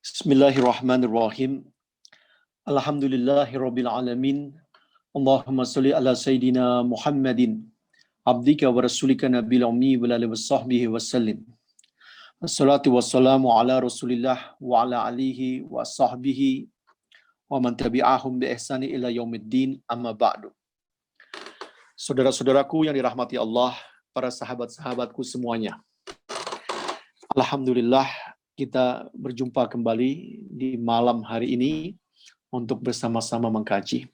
Bismillahirrahmanirrahim. Alhamdulillahirabbil alamin. Allahumma shalli ala sayidina Muhammadin abdika wa rasulika nabiyil ummi wa alihi washabbihi wasallim. Wassalatu wassalamu ala Rasulillah wa ala alihi wa sahbihi wa man tabi'ahum bi ihsani ila yaumiddin, amma ba'du. Saudara-saudaraku yang dirahmati Allah, para sahabat-sahabatku semuanya. Alhamdulillah kita berjumpa kembali di malam hari ini untuk bersama-sama mengkaji.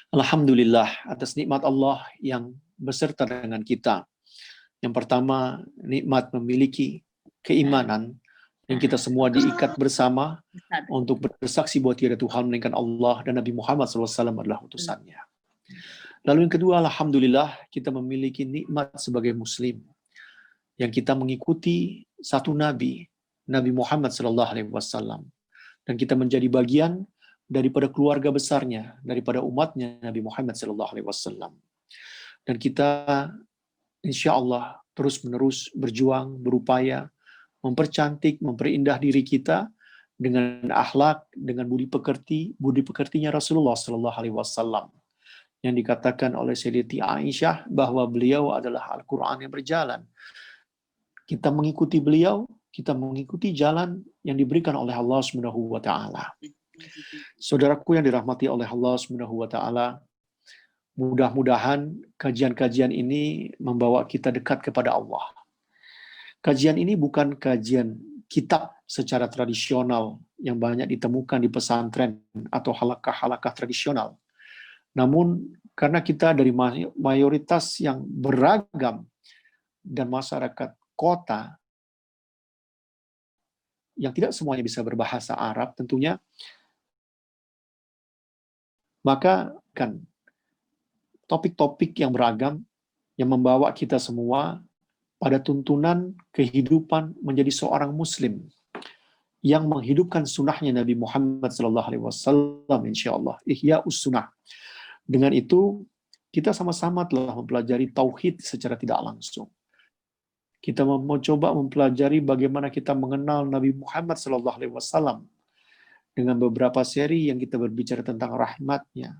Alhamdulillah atas nikmat Allah yang beserta dengan kita. Yang pertama, nikmat memiliki keimanan yang kita semua diikat bersama untuk bersaksi bahwa tiada Tuhan melainkan Allah dan Nabi Muhammad SAW adalah utusannya. Lalu yang kedua, alhamdulillah kita memiliki nikmat sebagai muslim yang kita mengikuti satu Nabi Muhammad SAW, dan kita menjadi bagian daripada keluarga besarnya, daripada umatnya Nabi Muhammad SAW. Dan kita insya Allah terus-menerus berjuang, berupaya mempercantik, memperindah diri kita dengan akhlak, dengan budi pekertinya Rasulullah SAW, yang dikatakan oleh Sayyidati Aisyah bahwa beliau adalah Al-Quran yang berjalan. Kita mengikuti beliau, kita mengikuti jalan yang diberikan oleh Allah Subhanahu wa taala. Saudaraku yang dirahmati oleh Allah Subhanahu wa taala, mudah-mudahan kajian-kajian ini membawa kita dekat kepada Allah. Kajian ini bukan kajian kitab secara tradisional yang banyak ditemukan di pesantren atau halakah-halakah tradisional. Namun karena kita dari mayoritas yang beragam dan masyarakat kota yang tidak semuanya bisa berbahasa Arab tentunya, maka kan topik-topik yang beragam yang membawa kita semua pada tuntunan kehidupan menjadi seorang muslim yang menghidupkan sunnahnya Nabi Muhammad SAW, insyaallah, ihya'us sunnah. Dengan itu kita sama-sama telah mempelajari tauhid secara tidak langsung. Kita mau coba mempelajari bagaimana kita mengenal Nabi Muhammad SAW dengan beberapa seri yang kita berbicara tentang rahmatnya,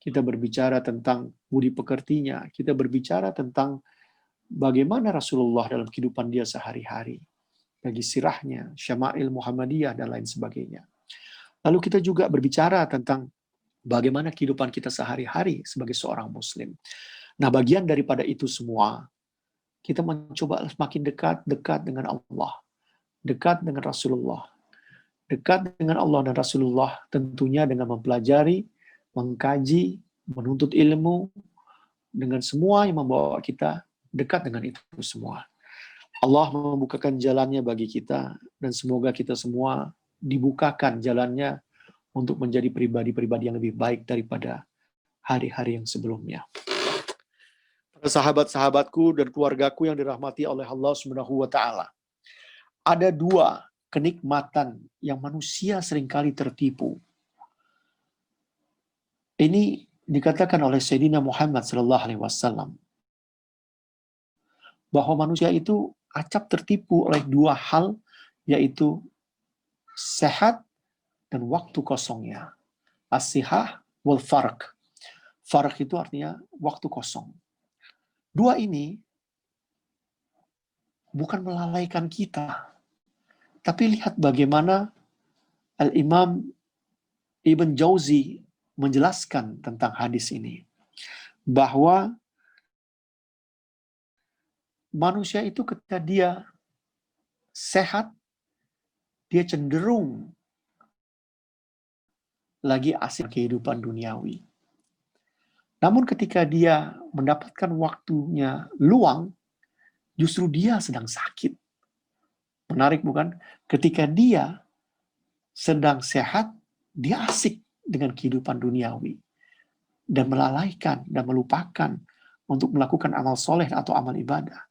kita berbicara tentang budi pekertinya, kita berbicara tentang bagaimana Rasulullah dalam kehidupan dia sehari-hari, bagi sirahnya, syama'il Muhammadiyah, dan lain sebagainya. Lalu kita juga berbicara tentang bagaimana kehidupan kita sehari-hari sebagai seorang muslim. Nah, bagian daripada itu semua, kita mencoba semakin dekat dengan Allah, dekat dengan Rasulullah, dekat dengan Allah dan Rasulullah tentunya dengan mempelajari, mengkaji, menuntut ilmu, dengan semua yang membawa kita dekat dengan itu semua. Allah membukakan jalannya bagi kita, dan semoga kita semua dibukakan jalannya untuk menjadi pribadi-pribadi yang lebih baik daripada hari-hari yang sebelumnya. Para sahabat-sahabatku dan keluargaku yang dirahmati oleh Allah Subhanahu wa taala. Ada dua kenikmatan yang manusia seringkali tertipu. Ini dikatakan oleh Sayyidina Muhammad SAW bahwa manusia itu acap tertipu oleh dua hal, yaitu sehat dan waktu kosongnya. As-sihah wal farq. Farq itu artinya waktu kosong. Dua ini bukan melalaikan kita, tapi lihat bagaimana Al-Imam Ibn Jauzi menjelaskan tentang hadis ini, bahwa manusia itu ketika dia sehat, dia cenderung lagi asik kehidupan duniawi. Namun ketika dia mendapatkan waktunya luang, justru dia sedang sakit. Menarik bukan? Ketika dia sedang sehat, dia asik dengan kehidupan duniawi dan melalaikan dan melupakan untuk melakukan amal soleh atau amal ibadah.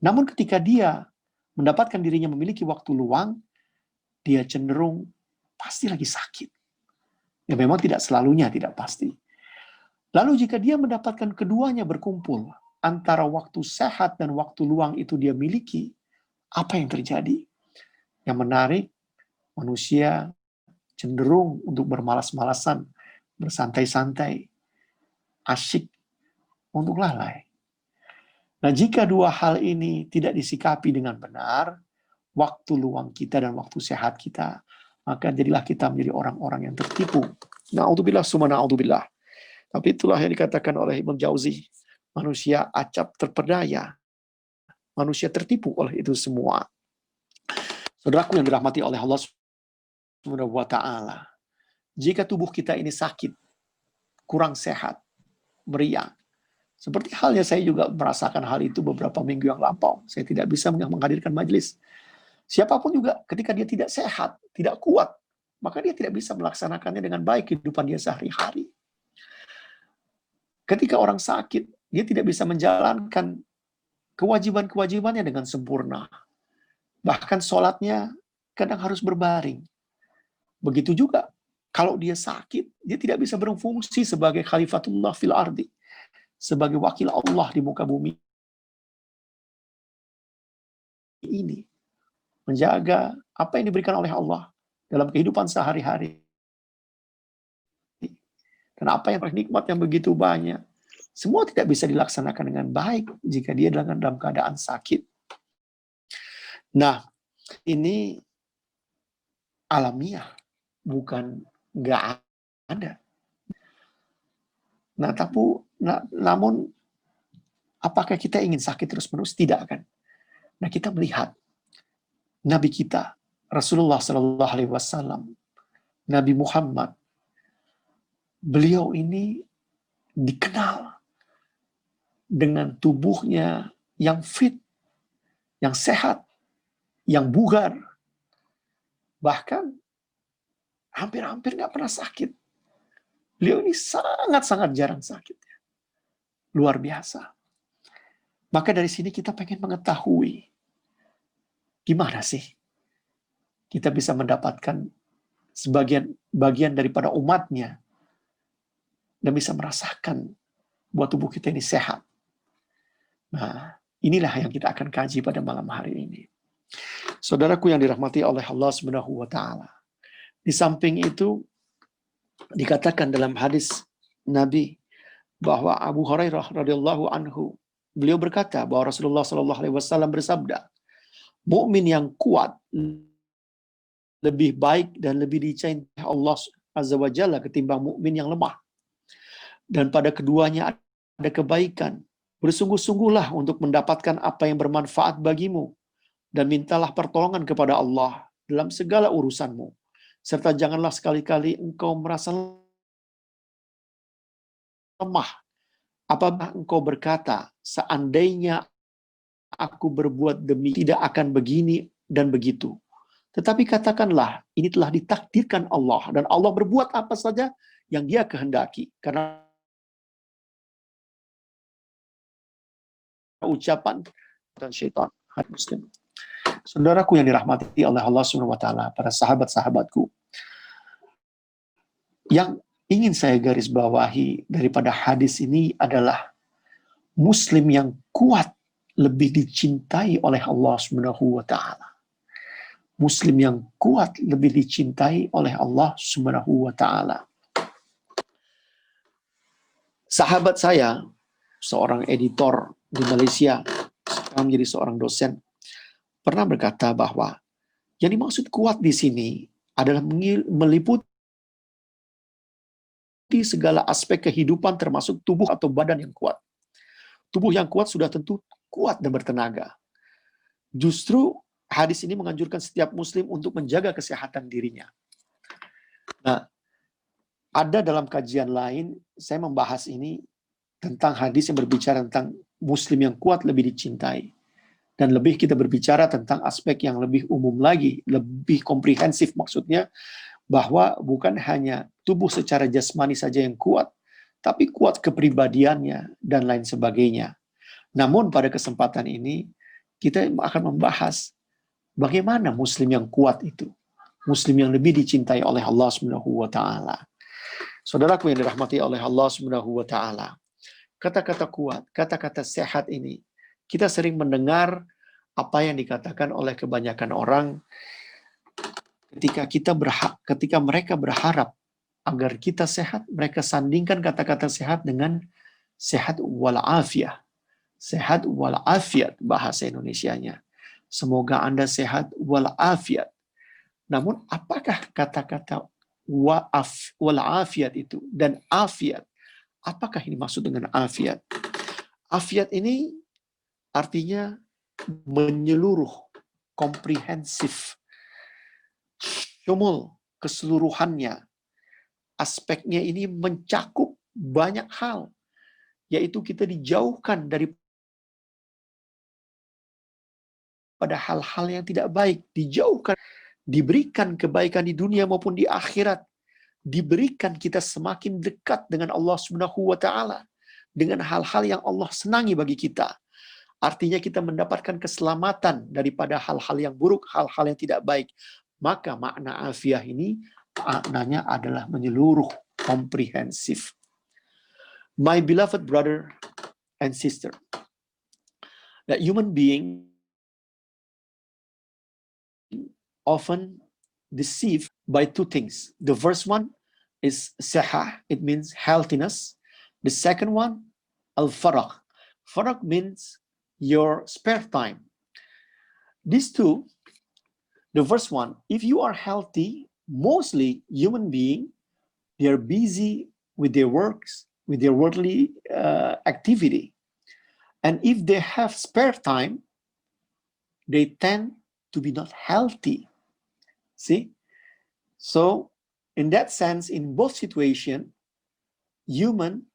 Namun ketika dia mendapatkan dirinya memiliki waktu luang, dia cenderung pasti lagi sakit. Ya memang tidak selalunya, tidak pasti. Lalu jika dia mendapatkan keduanya berkumpul, antara waktu sehat dan waktu luang itu dia miliki, apa yang terjadi? Yang menarik, manusia cenderung untuk bermalas-malasan, bersantai-santai, asyik untuk lalai. Nah, jika dua hal ini tidak disikapi dengan benar, waktu luang kita dan waktu sehat kita, maka jadilah kita menjadi orang-orang yang tertipu. Na'udzubillah summa na'udzubillah. Tapi itulah yang dikatakan oleh Ibnu Jauzi, manusia acap terpedaya, manusia tertipu oleh itu semua. Saudaraku yang dirahmati oleh Allah Subhanahu wa taala, jika tubuh kita ini sakit, kurang sehat, meriang, seperti halnya saya juga merasakan hal itu beberapa minggu yang lampau. Saya tidak bisa menghadirkan majelis. Siapapun juga ketika dia tidak sehat, tidak kuat, maka dia tidak bisa melaksanakannya dengan baik kehidupan dia sehari-hari. Ketika orang sakit, dia tidak bisa menjalankan kewajiban-kewajibannya dengan sempurna. Bahkan sholatnya kadang harus berbaring. Begitu juga kalau dia sakit, dia tidak bisa berfungsi sebagai khalifatullah fil ardi, sebagai wakil Allah di muka bumi ini. Menjaga apa yang diberikan oleh Allah dalam kehidupan sehari-hari. Dan apa yang nikmat yang begitu banyak, semua tidak bisa dilaksanakan dengan baik jika dia dalam keadaan sakit. Nah, ini alamiah, bukan nggak ada. Nah, namun apakah kita ingin sakit terus-menerus? Tidak kan? Nah, kita melihat Nabi kita, Rasulullah Shallallahu Alaihi Wasallam, Nabi Muhammad, beliau ini dikenal dengan tubuhnya yang fit, yang sehat, yang bugar, bahkan hampir-hampir nggak pernah sakit. Beliau ini sangat-sangat jarang sakit. Luar biasa. Maka dari sini kita pengen mengetahui gimana sih kita bisa mendapatkan bagian daripada umatnya dan bisa merasakan bahwa tubuh kita ini sehat. Nah, inilah yang kita akan kaji pada malam hari ini. Saudaraku yang dirahmati oleh Allah Subhanahu wa taala. Di samping itu dikatakan dalam hadis Nabi bahwa Abu Hurairah radhiyallahu anhu, beliau berkata bahwa Rasulullah sallallahu alaihi wasallam bersabda, mukmin yang kuat lebih baik dan lebih dicintai Allah Azza wa Jalla ketimbang mukmin yang lemah. Dan pada keduanya ada kebaikan. Bersungguh-sungguhlah untuk mendapatkan apa yang bermanfaat bagimu dan mintalah pertolongan kepada Allah dalam segala urusanmu. Serta janganlah sekali-kali engkau merasa lemah. Apabila engkau berkata, seandainya aku berbuat demi tidak akan begini dan begitu. Tetapi katakanlah, ini telah ditakdirkan Allah dan Allah berbuat apa saja yang Dia kehendaki. Karena ucapan dan syaitan. Muslim. Saudaraku yang dirahmati oleh Allah Subhanahu wa taala, para sahabat-sahabatku. Yang ingin saya garis bawahi daripada hadis ini adalah muslim yang kuat lebih dicintai oleh Allah Subhanahu wa taala. Muslim yang kuat lebih dicintai oleh Allah Subhanahu wa taala. Sahabat saya, seorang editor di Malaysia, sekarang menjadi seorang dosen, pernah berkata bahwa yang dimaksud kuat di sini adalah meliputi segala aspek kehidupan termasuk tubuh atau badan yang kuat. Tubuh yang kuat sudah tentu kuat dan bertenaga. Justru hadis ini menganjurkan setiap muslim untuk menjaga kesehatan dirinya. Nah, ada dalam kajian lain, saya membahas ini tentang hadis yang berbicara tentang muslim yang kuat lebih dicintai. Dan lebih kita berbicara tentang aspek yang lebih umum lagi, lebih komprehensif maksudnya, bahwa bukan hanya tubuh secara jasmani saja yang kuat, tapi kuat kepribadiannya dan lain sebagainya. Namun pada kesempatan ini, kita akan membahas bagaimana muslim yang kuat itu. Muslim yang lebih dicintai oleh Allah Subhanahu wa taala. Saudaraku yang dirahmati oleh Allah Subhanahu wa taala. Kata-kata kuat, kata-kata sehat ini kita sering mendengar apa yang dikatakan oleh kebanyakan orang ketika mereka berharap agar kita sehat, mereka sandingkan kata-kata sehat dengan sehat walafiat. Sehat walafiat bahasa Indonesianya. Semoga Anda sehat walafiat. Namun apakah kata-kata walafiat itu dan afiat? Apakah ini maksud dengan afiat? Afiat ini artinya menyeluruh, komprehensif, syumul, keseluruhannya. Aspeknya ini mencakup banyak hal, yaitu kita dijauhkan daripada hal-hal yang tidak baik, dijauhkan, diberikan kebaikan di dunia maupun di akhirat, diberikan kita semakin dekat dengan Allah Subhanahu wa taala dengan hal-hal yang Allah senangi bagi kita. Artinya kita mendapatkan keselamatan daripada hal-hal yang buruk, hal-hal yang tidak baik. Maka makna afiah ini maknanya adalah menyeluruh, komprehensif. My beloved brother and sister, that human being often deceived by two things. The first one is sihah, it means healthiness. The second one, al-faragh. Faragh means your spare time. These two, the first one, if you are healthy, mostly human being, they are busy with their works, with their worldly activity. And if they have spare time, they tend to be not healthy. See? So, in that sense, in both situations, human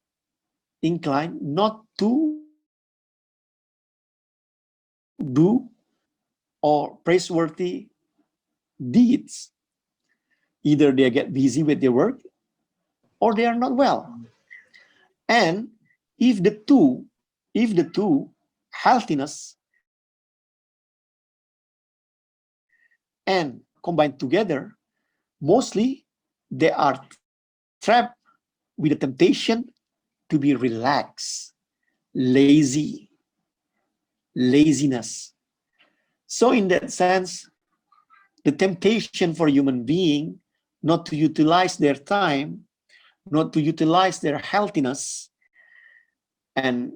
inclined not to do or praiseworthy deeds. Either they get busy with their work or they are not well. And if the two, healthiness and combined together, mostly they are trapped with the temptation to be relaxed, laziness. So in that sense, the temptation for human being not to utilize their time, not to utilize their healthiness and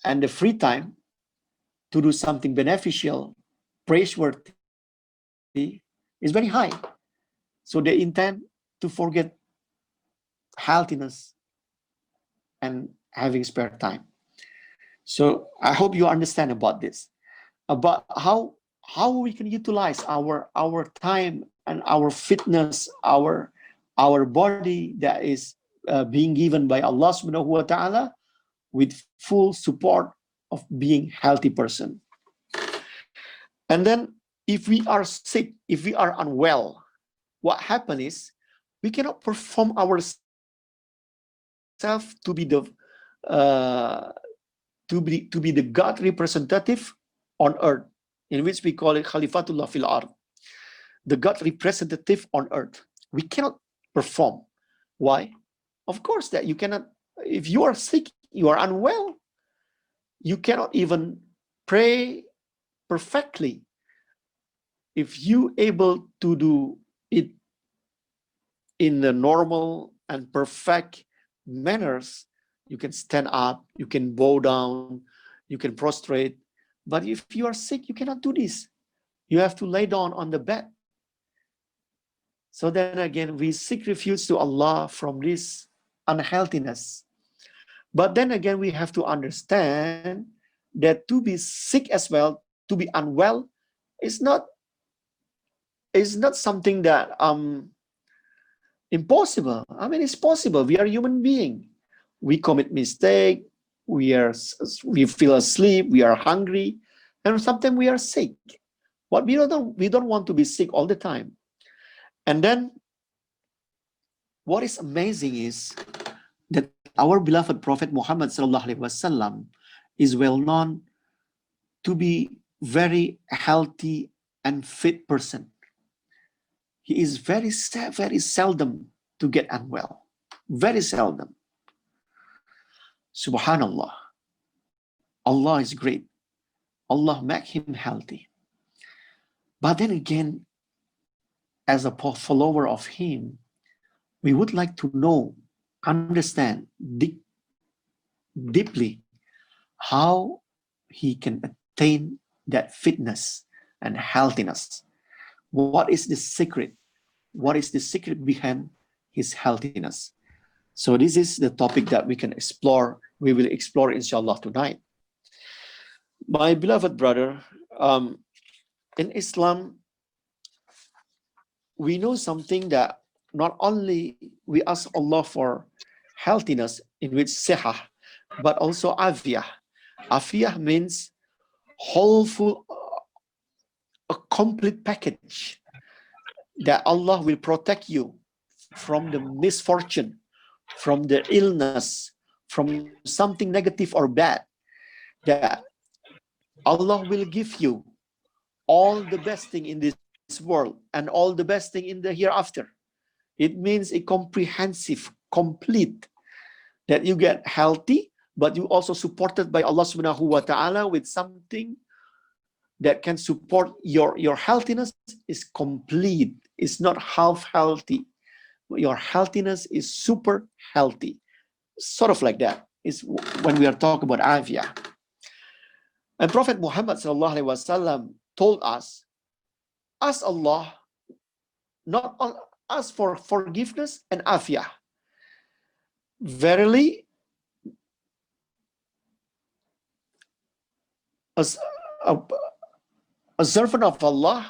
the free time to do something beneficial, praiseworthy, is very high. So they intend to forget healthiness and having spare time. So I hope you understand about this, about how we can utilize our time and our fitness, our body that is being given by Allah Subhanahu wa taala with full support of being healthy person. And then if we are sick, if we are unwell, what happens is we cannot perform ourselves to be the God representative on earth, in which we call it Khalifatullah fil ard, the God representative on earth. We cannot perform. Why? Of course that you cannot. If you are sick, you are unwell, you cannot even pray perfectly. If you able to do it in the normal and perfect manners, you can stand up, you can bow down, you can prostrate. But if you are sick, you cannot do this. You have to lay down on the bed. So then again, we seek refuge to Allah from this unhealthiness. But then again, we have to understand that to be sick as well, to be unwell, is not something that impossible. I mean, it's possible. We are human beings. We commit mistake. We feel asleep. We are hungry, and sometimes we are sick. But we don't want to be sick all the time. And then, what is amazing is that our beloved Prophet Muhammad sallallahu alaihi wasallam is well known to be very healthy and fit person. He is very seldom to get unwell. Very seldom. Subhanallah. Allah is great. Allah make him healthy. But then again, as a follower of Him, we would like to know, understand deeply how He can attain that fitness and healthiness. What is the secret? What is the secret behind His healthiness? So this is the topic that we can explore. We will explore, inshallah, tonight. My beloved brother, in Islam, we know something that not only we ask Allah for healthiness, in which sihah, but also afiyah. Afiyah means whole, full, a complete package, that Allah will protect you from the misfortune, from the illness, from something negative or bad, that Allah will give you all the best thing in this world and all the best thing in the hereafter. It means a comprehensive, complete, that you get healthy, but you also supported by Allah Subhanahu wa Ta'ala with something that can support your healthiness is complete. It's not half healthy. Your healthiness is super healthy. Sort of like that is when we are talking about afiyah. And Prophet Muhammad sallallahu alaihi wasallam told us, ask Allah, not ask for forgiveness and afiyah. Verily, a servant of Allah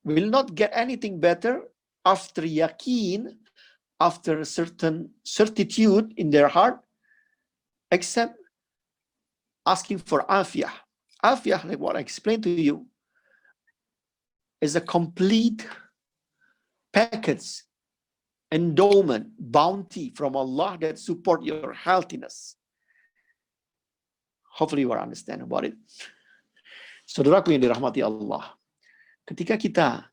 will not get anything better after yaqeen, after a certain certitude in their heart, except asking for afiyah. Afiyah, like what I explained to you, is a complete package, endowment, bounty from Allah that support your healthiness. Hopefully you are understand about it. Saudaraku yang dirahmati Allah, ketika kita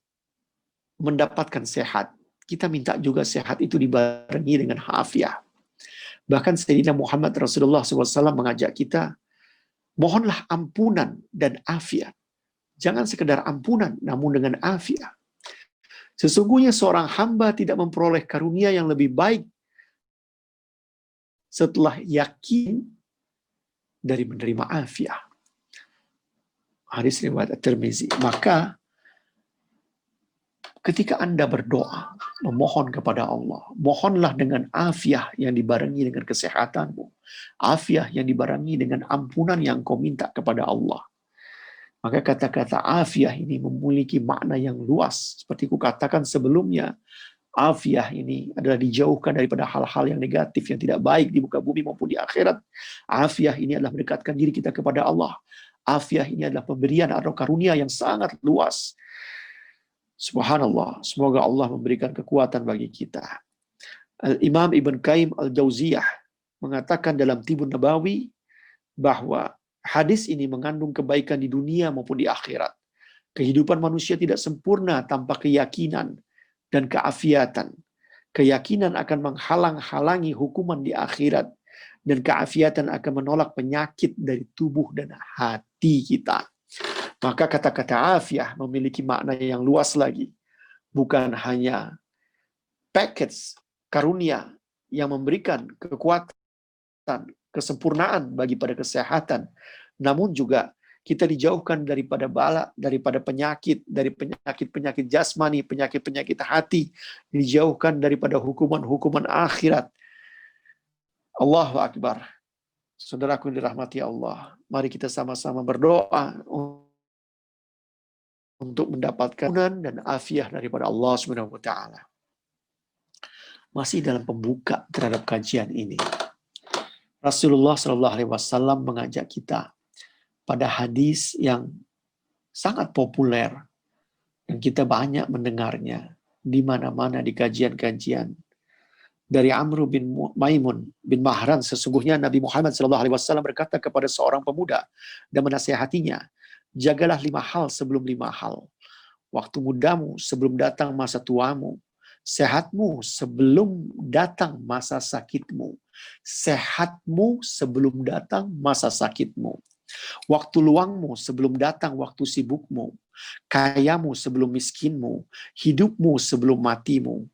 mendapatkan sehat, kita minta juga sehat itu dibarengi dengan afiyah. Bahkan Sayyidina Muhammad Rasulullah SAW mengajak kita, mohonlah ampunan dan afiyat. Jangan sekedar ampunan, namun dengan afiyat. Sesungguhnya seorang hamba tidak memperoleh karunia yang lebih baik setelah yakin dari menerima afiyah. Hadis riwayat At-Tirmizi. Maka ketika Anda berdoa, memohon kepada Allah, mohonlah dengan afiyah yang dibarengi dengan kesehatanmu. Afiyah yang dibarengi dengan ampunan yang kau minta kepada Allah. Maka kata-kata afiyah ini memiliki makna yang luas. Seperti ku katakan sebelumnya, afiyah ini adalah dijauhkan daripada hal-hal yang negatif, yang tidak baik di muka bumi maupun di akhirat. Afiyah ini adalah mendekatkan diri kita kepada Allah. Afiyah ini adalah pemberian atau karunia yang sangat luas. Subhanallah, semoga Allah memberikan kekuatan bagi kita. Imam Ibn Qayyim Al-Jauziyah mengatakan dalam Tibun Nabawi bahwa hadis ini mengandung kebaikan di dunia maupun di akhirat. Kehidupan manusia tidak sempurna tanpa keyakinan dan keafiatan. Keyakinan akan menghalang-halangi hukuman di akhirat, dan keafiatan akan menolak penyakit dari tubuh dan hati kita. Maka kata-kata afiyah memiliki makna yang luas lagi. Bukan hanya package karunia yang memberikan kekuatan, kesempurnaan bagi pada kesehatan, namun juga kita dijauhkan daripada bala, daripada penyakit, dari penyakit-penyakit jasmani, penyakit-penyakit hati, dijauhkan daripada hukuman-hukuman akhirat. Allahu Akbar. Saudaraku yang dirahmati Allah, mari kita sama-sama berdoa untuk mendapatkan dan afiyah daripada Allah Subhanahu wa Ta'ala. Masih dalam pembuka terhadap kajian ini, Rasulullah Shallallahu Alaihi Wasallam mengajak kita pada hadis yang sangat populer dan kita banyak mendengarnya di mana-mana di kajian-kajian. Dari Amr bin Maimun bin Mahran, sesungguhnya Nabi Muhammad SAW berkata kepada seorang pemuda dan menasihatinya, jagalah 5 hal sebelum 5 hal. Waktu mudamu sebelum datang masa tuamu. Sehatmu sebelum datang masa sakitmu. Sehatmu sebelum datang masa sakitmu. Waktu luangmu sebelum datang waktu sibukmu. kayamu sebelum miskinmu, hidupmu sebelum matimu.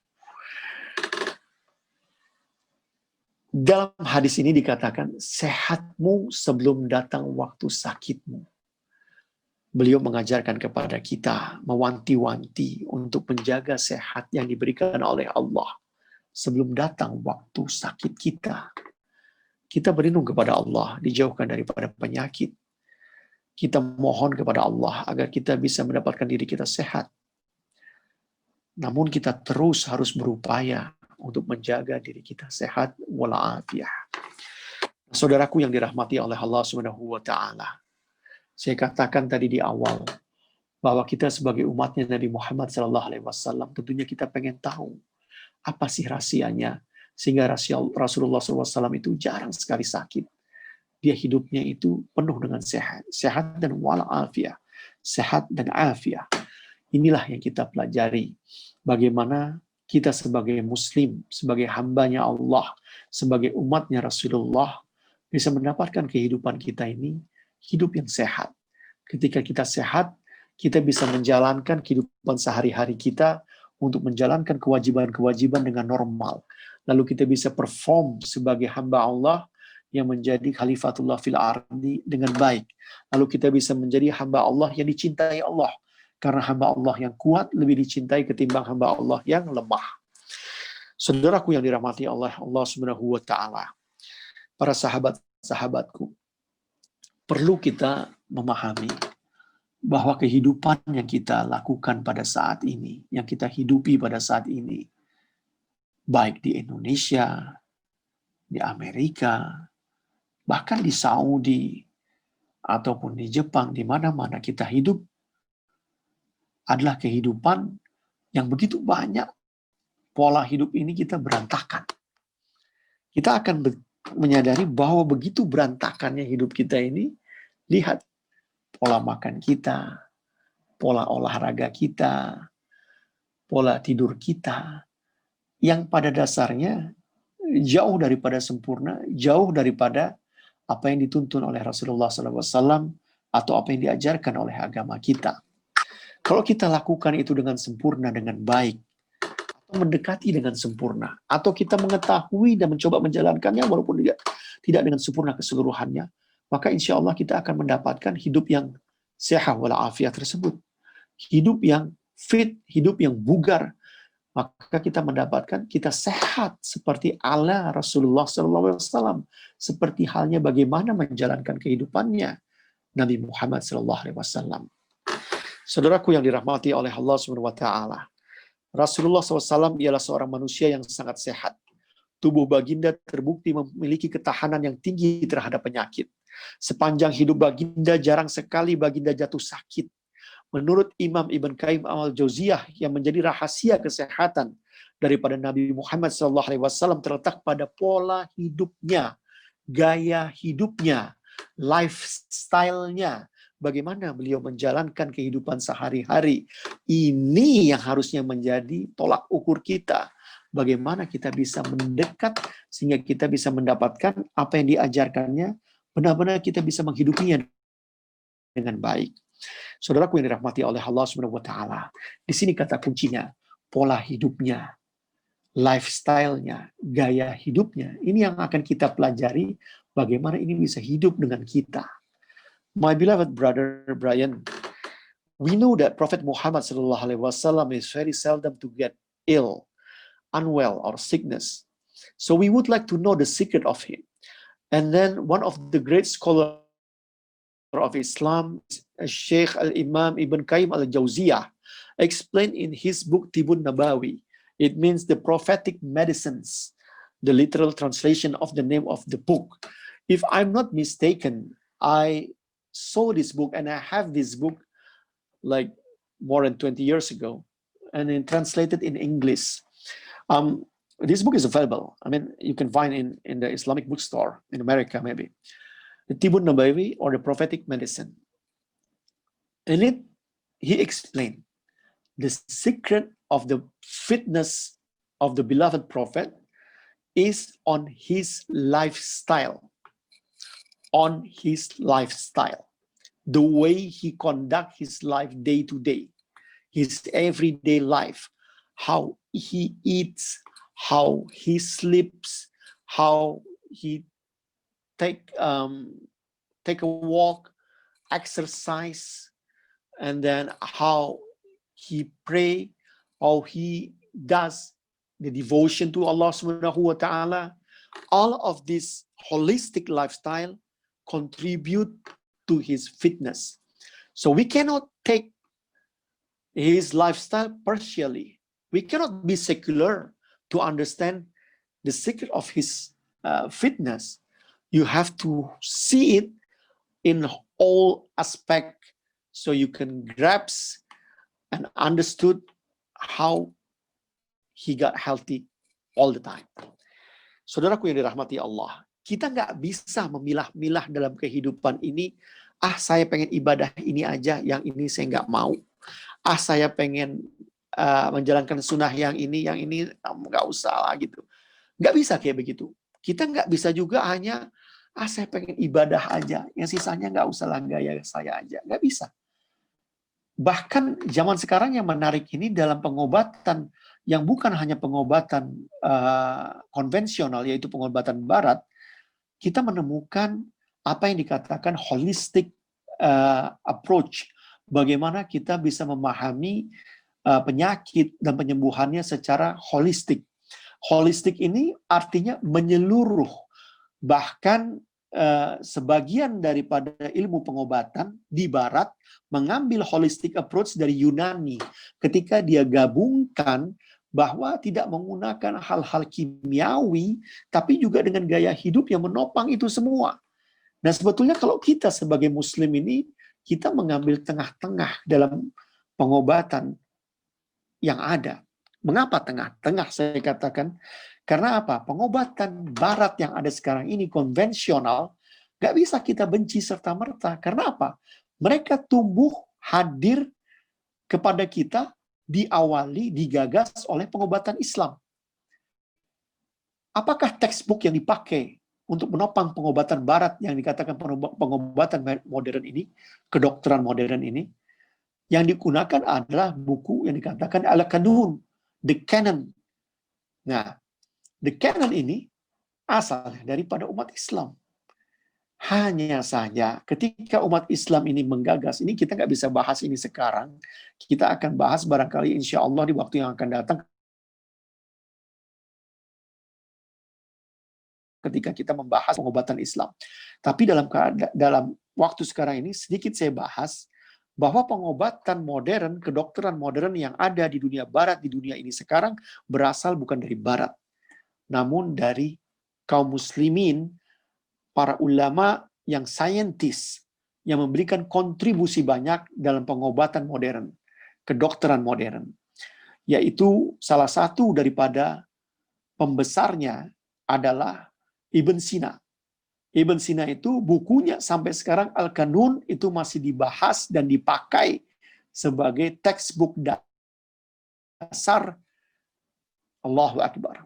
Dalam hadis ini dikatakan, sehatmu sebelum datang waktu sakitmu. Beliau mengajarkan kepada kita, mewanti-wanti untuk menjaga sehat yang diberikan oleh Allah sebelum datang waktu sakit kita. Kita berlindung kepada Allah, dijauhkan daripada penyakit. Kita mohon kepada Allah agar kita bisa mendapatkan diri kita sehat. Namun kita terus harus berupaya untuk menjaga diri kita sehat walafiat. Saudaraku yang dirahmati oleh Allah Subhanahu wa taala. Saya katakan tadi di awal bahwa kita sebagai umatnya Nabi Muhammad SAW tentunya kita pengen tahu apa sih rahasianya sehingga Rasulullah SAW itu jarang sekali sakit. Dia hidupnya itu penuh dengan sehat dan walafiat, sehat dan afiat. Inilah yang kita pelajari. Bagaimana kita sebagai muslim, sebagai hambanya Allah, sebagai umatnya Rasulullah, bisa mendapatkan kehidupan kita ini, hidup yang sehat. Ketika kita sehat, kita bisa menjalankan kehidupan sehari-hari kita untuk menjalankan kewajiban-kewajiban dengan normal. Lalu kita bisa perform sebagai hamba Allah yang menjadi khalifatullah fil ardi dengan baik. Lalu kita bisa menjadi hamba Allah yang dicintai Allah. Karena hamba Allah yang kuat lebih dicintai ketimbang hamba Allah yang lemah. Saudaraku yang dirahmati Allah Subhanahu wa taala. Para sahabat-sahabatku, perlu kita memahami bahwa kehidupan yang kita lakukan pada saat ini, yang kita hidupi pada saat ini, baik di Indonesia, di Amerika, bahkan di Saudi, ataupun di Jepang, di mana-mana kita hidup, adalah kehidupan yang begitu banyak pola hidup ini kita berantakan. Kita akan menyadari bahwa begitu berantakannya hidup kita ini, lihat pola makan kita, pola olahraga kita, pola tidur kita, yang pada dasarnya jauh daripada sempurna, jauh daripada apa yang dituntun oleh Rasulullah SAW atau apa yang diajarkan oleh agama kita. Kalau kita lakukan itu dengan sempurna, dengan baik, atau mendekati dengan sempurna, atau kita mengetahui dan mencoba menjalankannya walaupun tidak dengan sempurna keseluruhannya, maka insya Allah kita akan mendapatkan hidup yang sehat walafiat tersebut. Hidup yang fit, hidup yang bugar. Maka kita mendapatkan kita sehat seperti ala Rasulullah SAW. Seperti halnya bagaimana menjalankan kehidupannya Nabi Muhammad SAW. Saudaraku yang dirahmati oleh Allah SWT, Rasulullah SAW ialah seorang manusia yang sangat sehat. Tubuh baginda terbukti memiliki ketahanan yang tinggi terhadap penyakit. Sepanjang hidup baginda, jarang sekali baginda jatuh sakit. Menurut Imam Ibn Qayyim al-Jauziyah, yang menjadi rahasia kesehatan daripada Nabi Muhammad SAW terletak pada pola hidupnya, gaya hidupnya, lifestyle-nya. Bagaimana beliau menjalankan kehidupan sehari-hari. Ini yang harusnya menjadi tolak ukur kita. Bagaimana kita bisa mendekat sehingga kita bisa mendapatkan apa yang diajarkannya, benar-benar kita bisa menghidupinya dengan baik. Saudaraku yang dirahmati oleh Allah Subhanahu wa taala, di sini kata kuncinya, pola hidupnya, lifestyle-nya, gaya hidupnya. Ini yang akan kita pelajari bagaimana ini bisa hidup dengan kita. My beloved brother Brian, we know that Prophet Muhammad SAW is very seldom to get ill, unwell, or sickness. So we would like to know the secret of him. And then one of the great scholars of Islam, Sheikh Al-Imam Ibn Qayyim al-Jauziyah, explained in his book Tibun Nabawi. It means the prophetic medicines, the literal translation of the name of the book. If I'm not mistaken, I saw this book and I have this book like more than 20 years ago and then translated in English. This book is available. I mean, you can find in the Islamic bookstore in America, maybe. The Tibun Nabawi, or the prophetic medicine. In it, he explained the secret of the fitness of the beloved prophet is on his lifestyle. On his lifestyle. the way he conduct his life day to day, his everyday life, how he eats, how he sleeps, how he take take a walk, exercise, and then how he pray, how he does the devotion to Allah Subhanahu wa Ta'ala. All of this holistic lifestyle contribute to his fitness. So we cannot take his lifestyle partially. We cannot be secular to understand the secret of his fitness. You have to see it in all aspect so you can grasp and understood how he got healthy all the time. Saudaraku yang dirahmati Allah, kita nggak bisa memilah-milah dalam kehidupan ini, saya pengen ibadah ini aja, yang ini saya nggak mau. Saya pengen menjalankan sunnah yang ini nggak usah lah gitu. Nggak bisa kayak begitu. Kita nggak bisa juga hanya, saya pengen ibadah aja, yang sisanya nggak usah lah, gaya saya aja. Nggak bisa. Bahkan zaman sekarang yang menarik ini dalam pengobatan yang bukan hanya pengobatan konvensional, yaitu pengobatan barat, kita menemukan apa yang dikatakan holistic approach. Bagaimana kita bisa memahami penyakit dan penyembuhannya secara holistik. Holistik ini artinya menyeluruh. Bahkan sebagian daripada ilmu pengobatan di barat mengambil holistic approach dari Yunani ketika dia gabungkan bahwa tidak menggunakan hal-hal kimiawi, tapi juga dengan gaya hidup yang menopang itu semua. Nah, sebetulnya kalau kita sebagai muslim ini, kita mengambil tengah-tengah dalam pengobatan yang ada. Mengapa tengah-tengah saya katakan? Karena apa? Pengobatan barat yang ada sekarang ini konvensional, gak bisa kita benci serta-merta. Karena apa? Mereka tumbuh hadir kepada kita diawali, digagas oleh pengobatan Islam. Apakah textbook yang dipakai untuk menopang pengobatan barat yang dikatakan pengobatan modern ini, kedokteran modern ini, yang digunakan adalah buku yang dikatakan Al-Qanun, The Canon. Nah, The Canon ini asalnya daripada umat Islam. Hanya saja ketika umat Islam ini menggagas, ini kita nggak bisa bahas ini sekarang, kita akan bahas barangkali insya Allah di waktu yang akan datang ketika kita membahas pengobatan Islam. Tapi dalam waktu sekarang ini sedikit saya bahas bahwa pengobatan modern, kedokteran modern yang ada di dunia barat, di dunia ini sekarang berasal bukan dari barat, namun dari kaum muslimin, para ulama yang saintis, yang memberikan kontribusi banyak dalam pengobatan modern, kedokteran modern. Yaitu salah satu daripada pembesarnya adalah Ibn Sina. Ibn Sina itu bukunya sampai sekarang Al-Qanun itu masih dibahas dan dipakai sebagai textbook dasar. Allahu Akbar.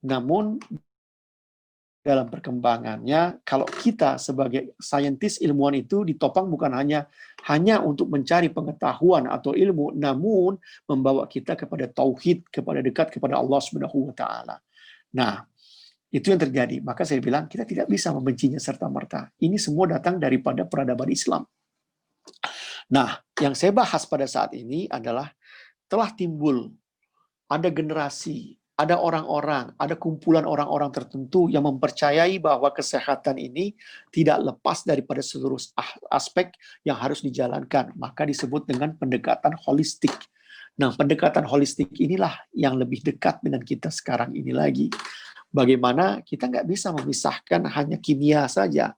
Namun dalam perkembangannya, kalau kita sebagai saintis ilmuwan itu ditopang bukan hanya untuk mencari pengetahuan atau ilmu, namun membawa kita kepada tauhid, kepada dekat kepada Allah Subhanahu wa Ta'ala. Nah, itu yang terjadi. Maka saya bilang kita tidak bisa membencinya serta-merta. Ini semua datang daripada peradaban Islam. Nah, yang saya bahas pada saat ini adalah telah timbul ada generasi, ada orang-orang, ada kumpulan orang-orang tertentu yang mempercayai bahwa kesehatan ini tidak lepas daripada seluruh aspek yang harus dijalankan. Maka disebut dengan pendekatan holistik. Nah, pendekatan holistik inilah yang lebih dekat dengan kita sekarang ini lagi. Bagaimana kita nggak bisa memisahkan hanya kimia saja.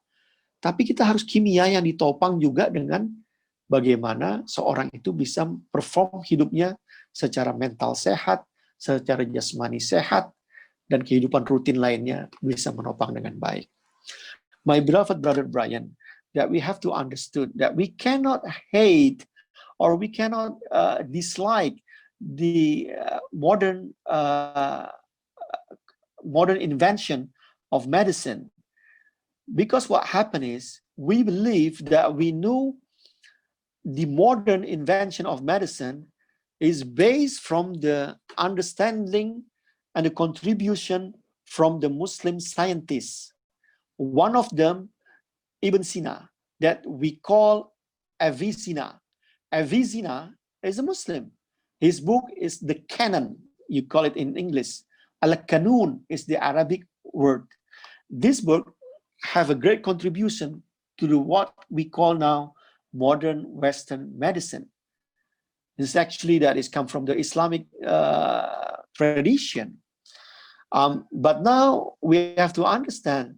Tapi kita harus kimia yang ditopang juga dengan bagaimana seorang itu bisa perform hidupnya secara mental sehat, secara jasmani sehat, dan kehidupan rutin lainnya bisa menopang dengan baik. My beloved brother Brian, that we have to understood that we cannot hate or we cannot dislike the modern invention of medicine, because what happened is we believe that we know the modern invention of medicine is based from the understanding and the contribution from the Muslim scientists. One of them, Ibn Sina, that we call Avicenna. Avicenna is a Muslim. His book is the Canon, you call it in English. Al-Kanun is the Arabic word. This book have a great contribution to what we call now modern Western medicine. This is actually that is come from the Islamic tradition. But now we have to understand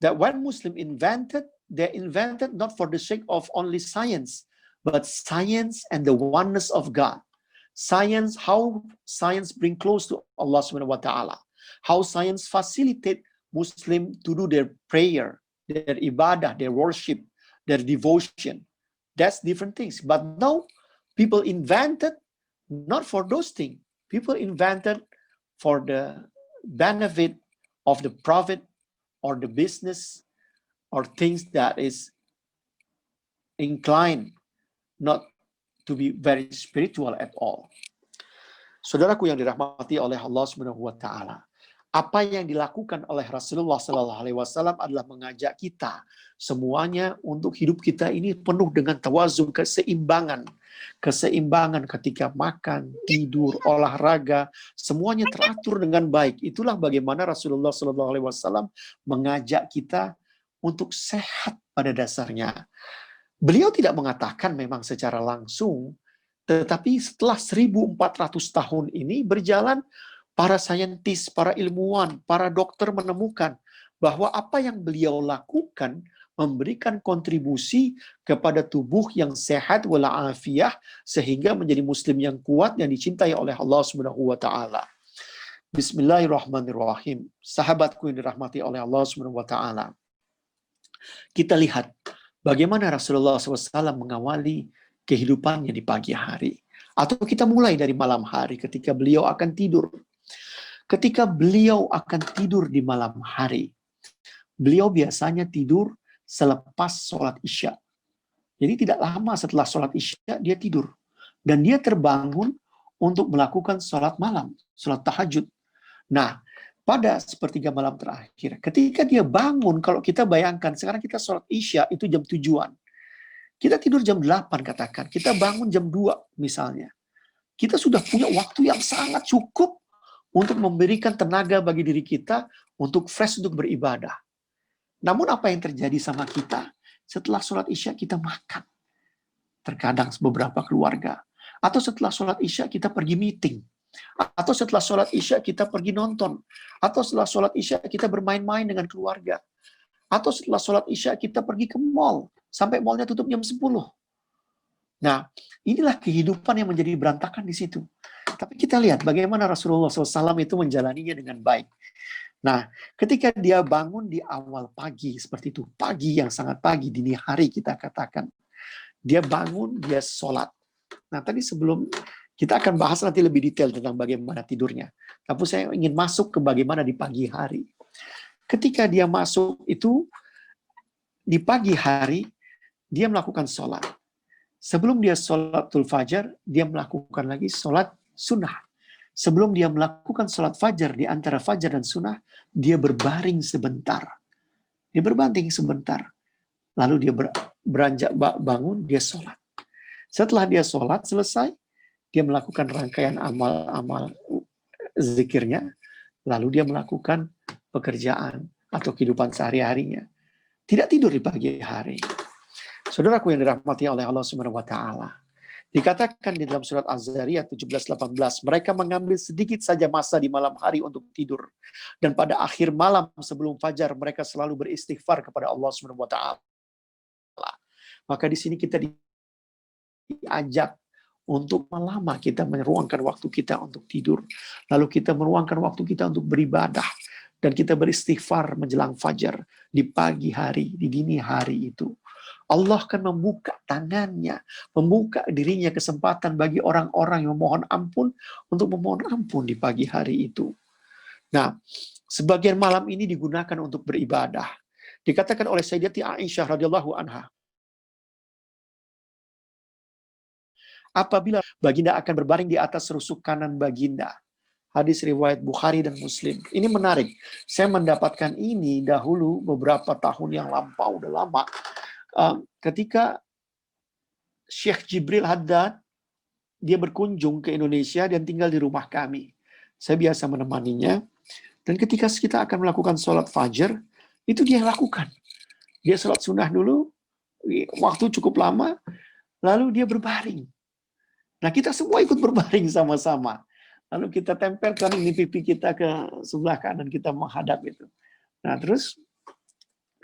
that when Muslim invented, they invented not for the sake of only science, but science and the oneness of God. Science, how science bring close to Allah subhanahu wa ta'ala. How science facilitate Muslim to do their prayer, their ibadah, their worship, their devotion. That's different things. But now people invented not for those things. People invented for the benefit of the profit or the business or things that is inclined not to be very spiritual at all. Saudaraku yang dirahmati oleh Allah Subhanahu wa taala, apa yang dilakukan oleh Rasulullah sallallahu alaihi wasallam adalah mengajak kita semuanya untuk hidup kita ini penuh dengan tawazun, keseimbangan. Keseimbangan ketika makan, tidur, olahraga, semuanya teratur dengan baik. Itulah bagaimana Rasulullah sallallahu alaihi wasallam mengajak kita untuk sehat pada dasarnya. Beliau tidak mengatakan memang secara langsung, tetapi setelah 1400 tahun ini berjalan, para saintis, para ilmuwan, para dokter menemukan bahwa apa yang beliau lakukan memberikan kontribusi kepada tubuh yang sehat walafiah sehingga menjadi muslim yang kuat yang dicintai oleh Allah Subhanahu wa taala. Bismillahirrahmanirrahim. Sahabatku yang dirahmati oleh Allah Subhanahu wa taala. Kita lihat bagaimana Rasulullah SAW mengawali kehidupannya di pagi hari. Atau kita mulai dari malam hari ketika beliau akan tidur. Ketika beliau akan tidur di malam hari, beliau biasanya tidur selepas sholat Isya. Jadi tidak lama setelah sholat Isya dia tidur. Dan dia terbangun untuk melakukan sholat malam, sholat tahajud. Nah, pada sepertiga malam terakhir, ketika dia bangun, kalau kita bayangkan, sekarang kita sholat Isya itu jam 7-an. Kita tidur jam 8 katakan, kita bangun jam 2 misalnya. Kita sudah punya waktu yang sangat cukup untuk memberikan tenaga bagi diri kita untuk fresh untuk beribadah. Namun apa yang terjadi sama kita? Setelah sholat Isya kita makan. Terkadang beberapa keluarga. Atau setelah sholat Isya kita pergi meeting. Atau setelah sholat Isya kita pergi nonton. Atau setelah sholat Isya kita bermain-main dengan keluarga. Atau setelah sholat Isya kita pergi ke mall. Sampai mallnya tutup jam 10. Nah, inilah kehidupan yang menjadi berantakan di situ. Tapi kita lihat bagaimana Rasulullah SAW itu menjalaninya dengan baik. Nah, ketika dia bangun di awal pagi, seperti itu, pagi yang sangat pagi, dini hari kita katakan. Dia bangun, dia sholat. Nah, tadi sebelum kita akan bahas nanti lebih detail tentang bagaimana tidurnya. Tapi saya ingin masuk ke bagaimana di pagi hari. Ketika dia masuk itu, di pagi hari, dia melakukan sholat. Sebelum dia sholatul fajar, dia melakukan lagi sholat sunnah. Sebelum dia melakukan sholat fajar, di antara fajar dan sunnah, dia berbaring sebentar. Dia berbanting sebentar. Lalu dia beranjak bangun, dia sholat. Setelah dia sholat selesai, dia melakukan rangkaian amal-amal zikirnya, lalu dia melakukan pekerjaan atau kehidupan sehari-harinya. Tidak tidur di pagi hari. Saudaraku yang dirahmati oleh Allah Subhanahu wa taala. Dikatakan di dalam surat Az-Zariyat 17-18, mereka mengambil sedikit saja masa di malam hari untuk tidur. Dan pada akhir malam sebelum fajar mereka selalu beristighfar kepada Allah Subhanahu wa taala. Maka di sini kita diajak untuk lama kita meruangkan waktu kita untuk tidur. Lalu kita meruangkan waktu kita untuk beribadah. Dan kita beristighfar menjelang fajar di pagi hari, di dini hari itu. Allah akan membuka tangannya, membuka dirinya kesempatan bagi orang-orang yang memohon ampun untuk memohon ampun di pagi hari itu. Nah, sebagian malam ini digunakan untuk beribadah. Dikatakan oleh Sayyidati Aisyah radhiyallahu anha, apabila baginda akan berbaring di atas rusuk kanan baginda. Hadis riwayat Bukhari dan Muslim. Ini menarik. Saya mendapatkan ini dahulu beberapa tahun yang lampau, udah lama. Ketika Syekh Jibril Haddad, dia berkunjung ke Indonesia dan tinggal di rumah kami. Saya biasa menemaninya. Dan ketika kita akan melakukan sholat fajar, itu dia lakukan. Dia sholat sunnah dulu, waktu cukup lama, lalu dia berbaring. Nah, kita semua ikut berbaring sama-sama. Lalu kita tempelkan ini pipi kita ke sebelah kanan, kita menghadap itu. Nah, terus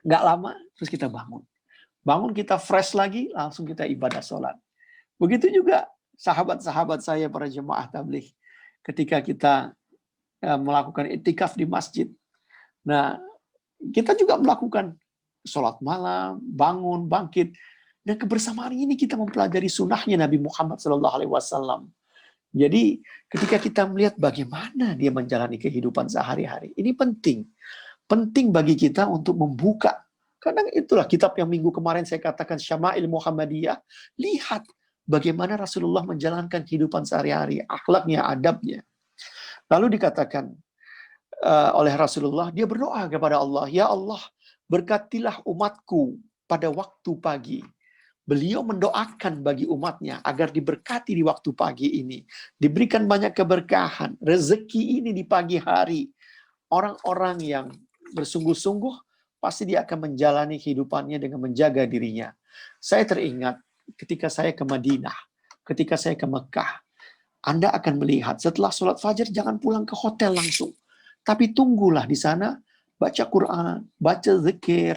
nggak lama, terus kita bangun. Bangun kita fresh lagi, langsung kita ibadah sholat. Begitu juga sahabat-sahabat saya, para jemaah tabligh. Ketika kita melakukan itikaf di masjid. Nah, kita juga melakukan sholat malam, bangun, bangkit. Dan kebersamaan ini kita mempelajari sunnahnya Nabi Muhammad SAW. Jadi ketika kita melihat bagaimana dia menjalani kehidupan sehari-hari, ini penting. Penting bagi kita untuk membuka. Karena itulah kitab yang minggu kemarin saya katakan Syama'il Muhammadiyah. Lihat bagaimana Rasulullah menjalankan kehidupan sehari-hari, akhlaknya, adabnya. Lalu dikatakan oleh Rasulullah, dia berdoa kepada Allah, ya Allah, berkatilah umatku pada waktu pagi. Beliau mendoakan bagi umatnya agar diberkati di waktu pagi ini. Diberikan banyak keberkahan, rezeki ini di pagi hari. Orang-orang yang bersungguh-sungguh, pasti dia akan menjalani kehidupannya dengan menjaga dirinya. Saya teringat ketika saya ke Madinah, ketika saya ke Mekah, Anda akan melihat setelah sholat fajar jangan pulang ke hotel langsung. Tapi tunggulah di sana, baca Quran, baca zikir,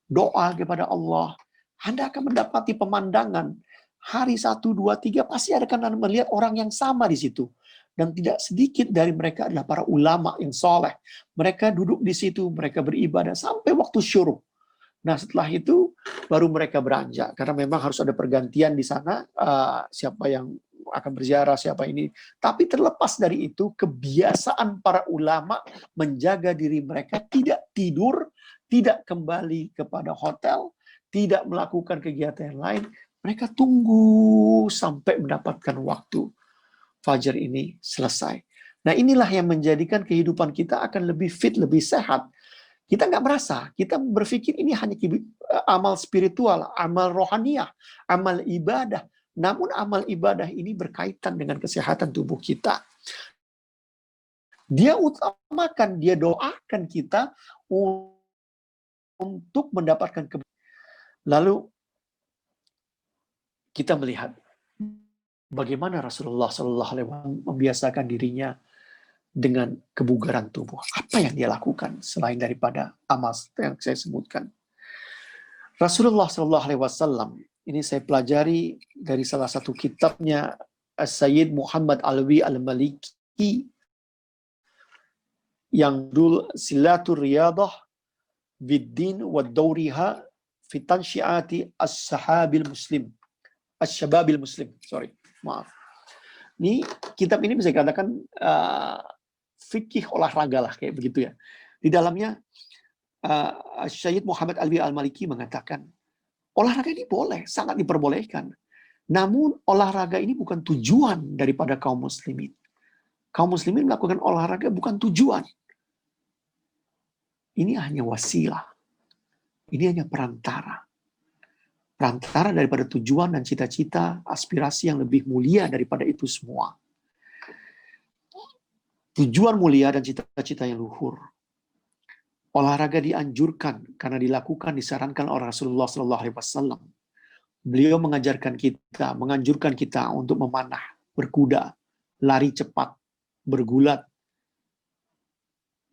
doa kepada Allah. Anda akan mendapati pemandangan hari 1, 2, 3 pasti akan melihat orang yang sama di situ. Dan tidak sedikit dari mereka adalah para ulama yang soleh. Mereka duduk di situ, mereka beribadah sampai waktu syuruk. Nah setelah itu baru mereka beranjak. Karena memang harus ada pergantian di sana, siapa yang akan berziarah, siapa ini. Tapi terlepas dari itu, kebiasaan para ulama menjaga diri mereka tidak tidur, tidak kembali kepada hotel, tidak melakukan kegiatan yang lain, mereka tunggu sampai mendapatkan waktu fajar ini selesai. Nah inilah yang menjadikan kehidupan kita akan lebih fit, lebih sehat. Kita nggak merasa, kita berpikir ini hanya amal spiritual, amal rohaniah, amal ibadah. Namun amal ibadah ini berkaitan dengan kesehatan tubuh kita. Dia utamakan, dia doakan kita untuk mendapatkan keberkahan. Lalu kita melihat bagaimana Rasulullah SAW membiasakan dirinya dengan kebugaran tubuh. Apa yang dia lakukan selain daripada amal yang saya sebutkan? Rasulullah SAW ini saya pelajari dari salah satu kitabnya Sayyid Muhammad Alwi Al-Maliki yang judul Silatul Riyadah Biddin wa Dawriha Fitan Syiati As-Sahabil Muslim. As-Syababil Muslim, maaf. Ini kitab ini bisa dikatakan fikih olahraga lah kayak begitu ya. Di dalamnya Syed Muhammad Alwi Al-Maliki mengatakan olahraga ini boleh, sangat diperbolehkan. Namun olahraga ini bukan tujuan daripada kaum muslimin. Kaum muslimin melakukan olahraga bukan tujuan. Ini hanya wasilah. Ini hanya perantara. Perantara daripada tujuan dan cita-cita, aspirasi yang lebih mulia daripada itu semua. Tujuan mulia dan cita-cita yang luhur. Olahraga dianjurkan karena dilakukan, disarankan oleh Rasulullah SAW. Beliau mengajarkan kita, menganjurkan kita untuk memanah, berkuda, lari cepat, bergulat,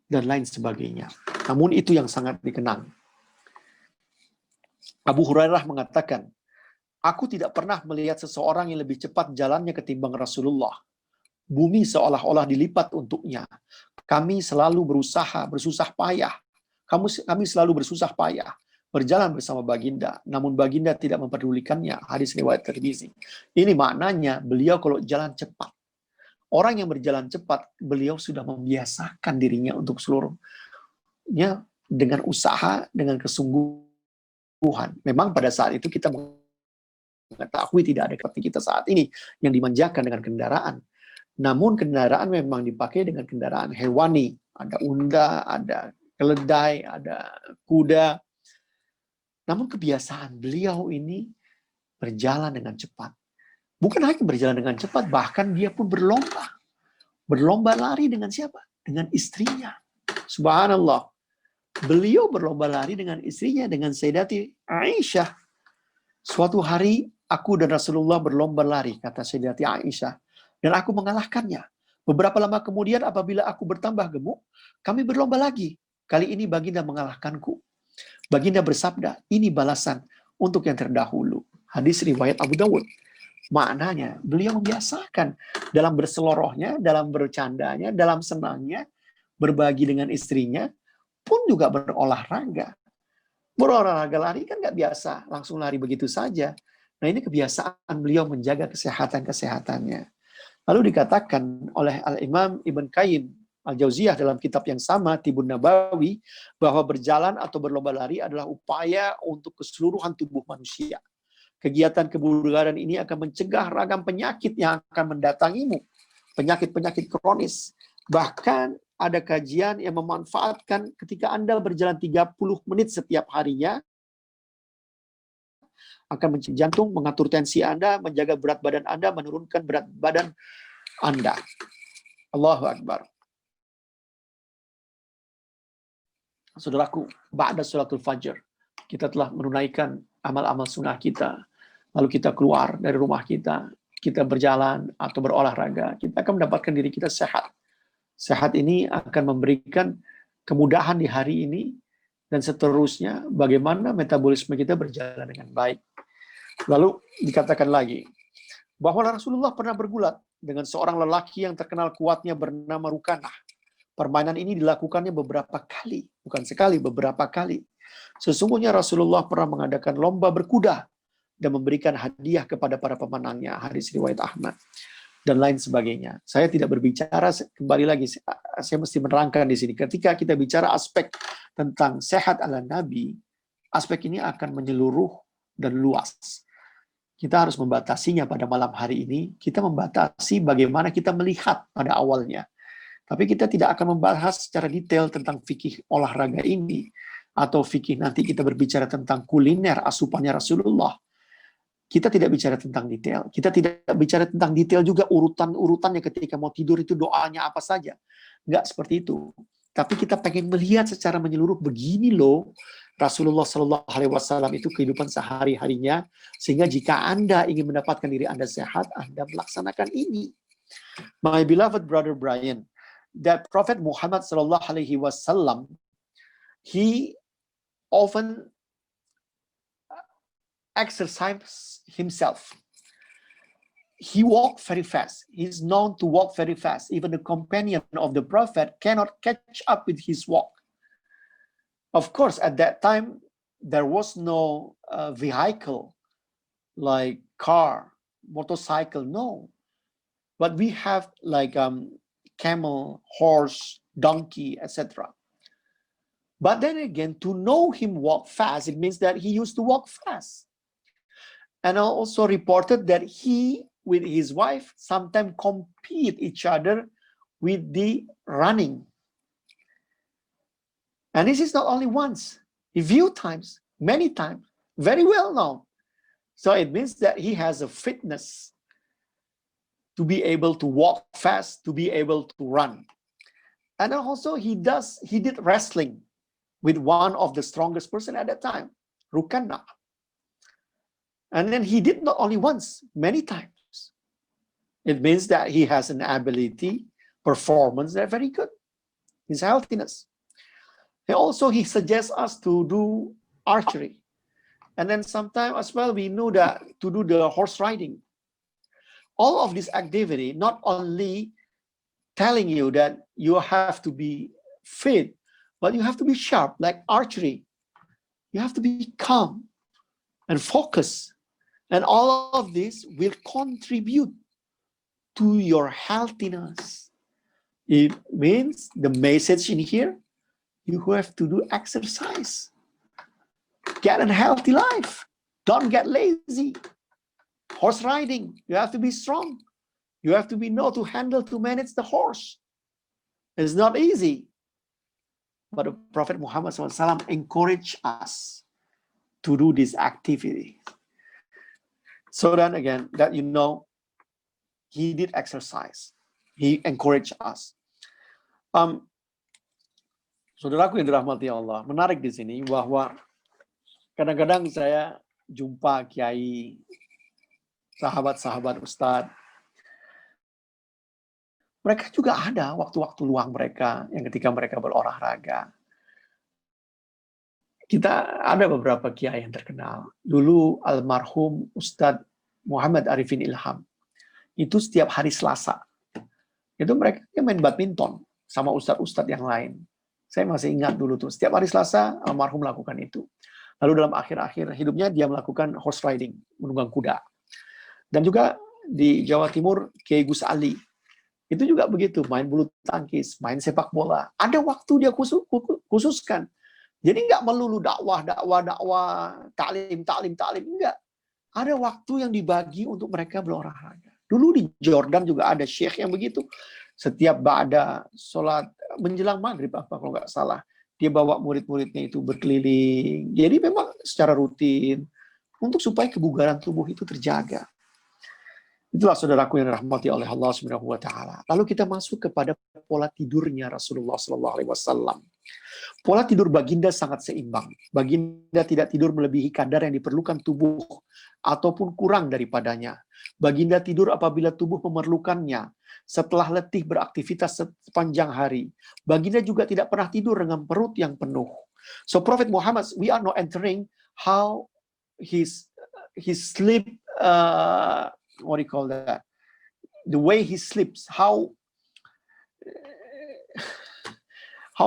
dan lain sebagainya. Namun itu yang sangat dikenang. Abu Hurairah mengatakan, aku tidak pernah melihat seseorang yang lebih cepat jalannya ketimbang Rasulullah. Bumi seolah-olah dilipat untuknya. Kami selalu berusaha, bersusah payah. Kami selalu bersusah payah berjalan bersama baginda, namun baginda tidak memperdulikannya. Hadis riwayat Tirmizi. Ini maknanya beliau kalau jalan cepat. Orang yang berjalan cepat, beliau sudah membiasakan dirinya untuk seluruhnya dengan usaha, dengan kesungguhan. Memang pada saat itu kita mengetahui tidak ada seperti kita saat ini yang dimanjakan dengan kendaraan. Namun kendaraan memang dipakai dengan kendaraan hewani. Ada unta, ada keledai, ada kuda. Namun kebiasaan beliau ini berjalan dengan cepat. Bukan hanya berjalan dengan cepat, bahkan dia pun berlomba. Berlomba lari dengan siapa? Dengan istrinya. Subhanallah. Beliau berlomba lari dengan istrinya, dengan Sayyidati Aisyah. Suatu hari, aku dan Rasulullah berlomba lari, kata Sayyidati Aisyah. Dan aku mengalahkannya. Beberapa lama kemudian, apabila aku bertambah gemuk, kami berlomba lagi. Kali ini baginda mengalahkanku. Baginda bersabda, ini balasan untuk yang terdahulu. Hadis riwayat Abu Dawud. Maknanya, beliau membiasakan dalam berselorohnya, dalam bercandanya, dalam senangnya, berbagi dengan istrinya, pun juga berolahraga. Berolahraga lari kan nggak biasa, langsung lari begitu saja. Nah ini kebiasaan beliau menjaga kesehatan-kesehatannya. Lalu dikatakan oleh Al-Imam Ibn Qayyim Al-Jauziyah dalam kitab yang sama, Tibun Nabawi, bahwa berjalan atau berlomba lari adalah upaya untuk keseluruhan tubuh manusia. Kegiatan kebugaran ini akan mencegah ragam penyakit yang akan mendatangimu. Penyakit-penyakit kronis. Bahkan ada kajian yang memanfaatkan ketika Anda berjalan 30 menit setiap harinya, akan mencegah jantung, mengatur tensi Anda, menjaga berat badan Anda, menurunkan berat badan Anda. Allahu Akbar. Saudaraku, ba'da sholatul fajr, kita telah menunaikan amal-amal sunnah kita. Lalu kita keluar dari rumah kita berjalan atau berolahraga, kita akan mendapatkan diri kita sehat. Sehat ini akan memberikan kemudahan di hari ini, dan seterusnya bagaimana metabolisme kita berjalan dengan baik. Lalu dikatakan lagi, bahwa Rasulullah pernah bergulat dengan seorang lelaki yang terkenal kuatnya bernama Rukanah. Permainan ini dilakukannya beberapa kali, bukan sekali, beberapa kali. Sesungguhnya Rasulullah pernah mengadakan lomba berkuda dan memberikan hadiah kepada para pemenangnya, hadis riwayat Ahmad, dan lain sebagainya. Saya tidak berbicara, kembali lagi, saya mesti menerangkan di sini. Ketika kita bicara aspek tentang sehat ala Nabi, aspek ini akan menyeluruh dan luas. Kita harus membatasinya pada malam hari ini. Kita membatasi bagaimana kita melihat pada awalnya. Tapi kita tidak akan membahas secara detail tentang fikih olahraga ini, atau fikih nanti kita berbicara tentang kuliner asupannya Rasulullah. Kita tidak bicara tentang detail. Kita tidak bicara tentang detail juga urutan-urutannya ketika mau tidur itu doanya apa saja. Enggak seperti itu. Tapi kita pengen melihat secara menyeluruh, begini loh Rasulullah Shallallahu Alaihi Wasallam itu kehidupan sehari-harinya, sehingga jika Anda ingin mendapatkan diri Anda sehat, Anda melaksanakan ini. My beloved brother Brian, that Prophet Muhammad Sallallahu Alaihi Wasallam, he often exercise himself. He walked very fast. He's known to walk very fast. Even the companion of the Prophet cannot catch up with his walk. Of course, at that time, there was no vehicle like car, motorcycle, no. But we have like camel, horse, donkey, etc. But then again, to know him walk fast, it means that he used to walk fast. And also reported that he, with his wife, sometimes compete each other with the running. And this is not only once, a few times, many times, very well known. So it means that he has a fitness to be able to walk fast, to be able to run. And also he did wrestling with one of the strongest person at that time, Rukanah. And then he did not only once, many times. It means that he has an ability, performance that very good. His healthiness. And also he suggests us to do archery. And then sometimes as well, we know that to do the horse riding. All of this activity, not only telling you that you have to be fit, but you have to be sharp, like archery. You have to be calm and focused. And all of this will contribute to your healthiness. It means the message in here, you have to do exercise. Get a healthy life. Don't get lazy. Horse riding, you have to be strong. You have to know to manage the horse. It's not easy. But the Prophet Muhammad SAW encouraged us to do this activity. So then again, that he did exercise. He encouraged us. Saudaraku yang dirahmati Allah, menarik di sini bahwa kadang-kadang saya jumpa kiai, sahabat-sahabat ustadz, mereka juga ada waktu-waktu luang mereka yang ketika mereka berolahraga. Kita ada beberapa kiai yang terkenal. Dulu almarhum Ustadz Muhammad Arifin Ilham, itu setiap hari Selasa, itu mereka main badminton sama ustadz-ustadz yang lain. Saya masih ingat dulu tuh, setiap hari Selasa almarhum melakukan itu. Lalu dalam akhir-akhir hidupnya dia melakukan horse riding, menunggang kuda. Dan juga di Jawa Timur, Kiai Gus Ali, itu juga begitu, main bulu tangkis, main sepak bola. Ada waktu dia khususkan. Jadi nggak melulu dakwah, taklim, enggak. Ada waktu yang dibagi untuk mereka berolahraga. Dulu di Jordan juga ada syekh yang begitu. Setiap ba'da sholat menjelang maghrib kalau nggak salah, dia bawa murid-muridnya itu berkeliling. Jadi memang secara rutin untuk supaya kebugaran tubuh itu terjaga. Itulah saudaraku yang dirahmati oleh Allah Subhanahu wa taala. Lalu kita masuk kepada pola tidurnya Rasulullah sallallahu alaihi wasallam. Pola tidur baginda sangat seimbang. Baginda tidak tidur melebihi kadar yang diperlukan tubuh ataupun kurang daripadanya. Baginda tidur apabila tubuh memerlukannya. Setelah letih beraktivitas sepanjang hari. Baginda juga tidak pernah tidur dengan perut yang penuh. So Prophet Muhammad, we are not entering how his sleep, what do you call that? The way he sleeps, how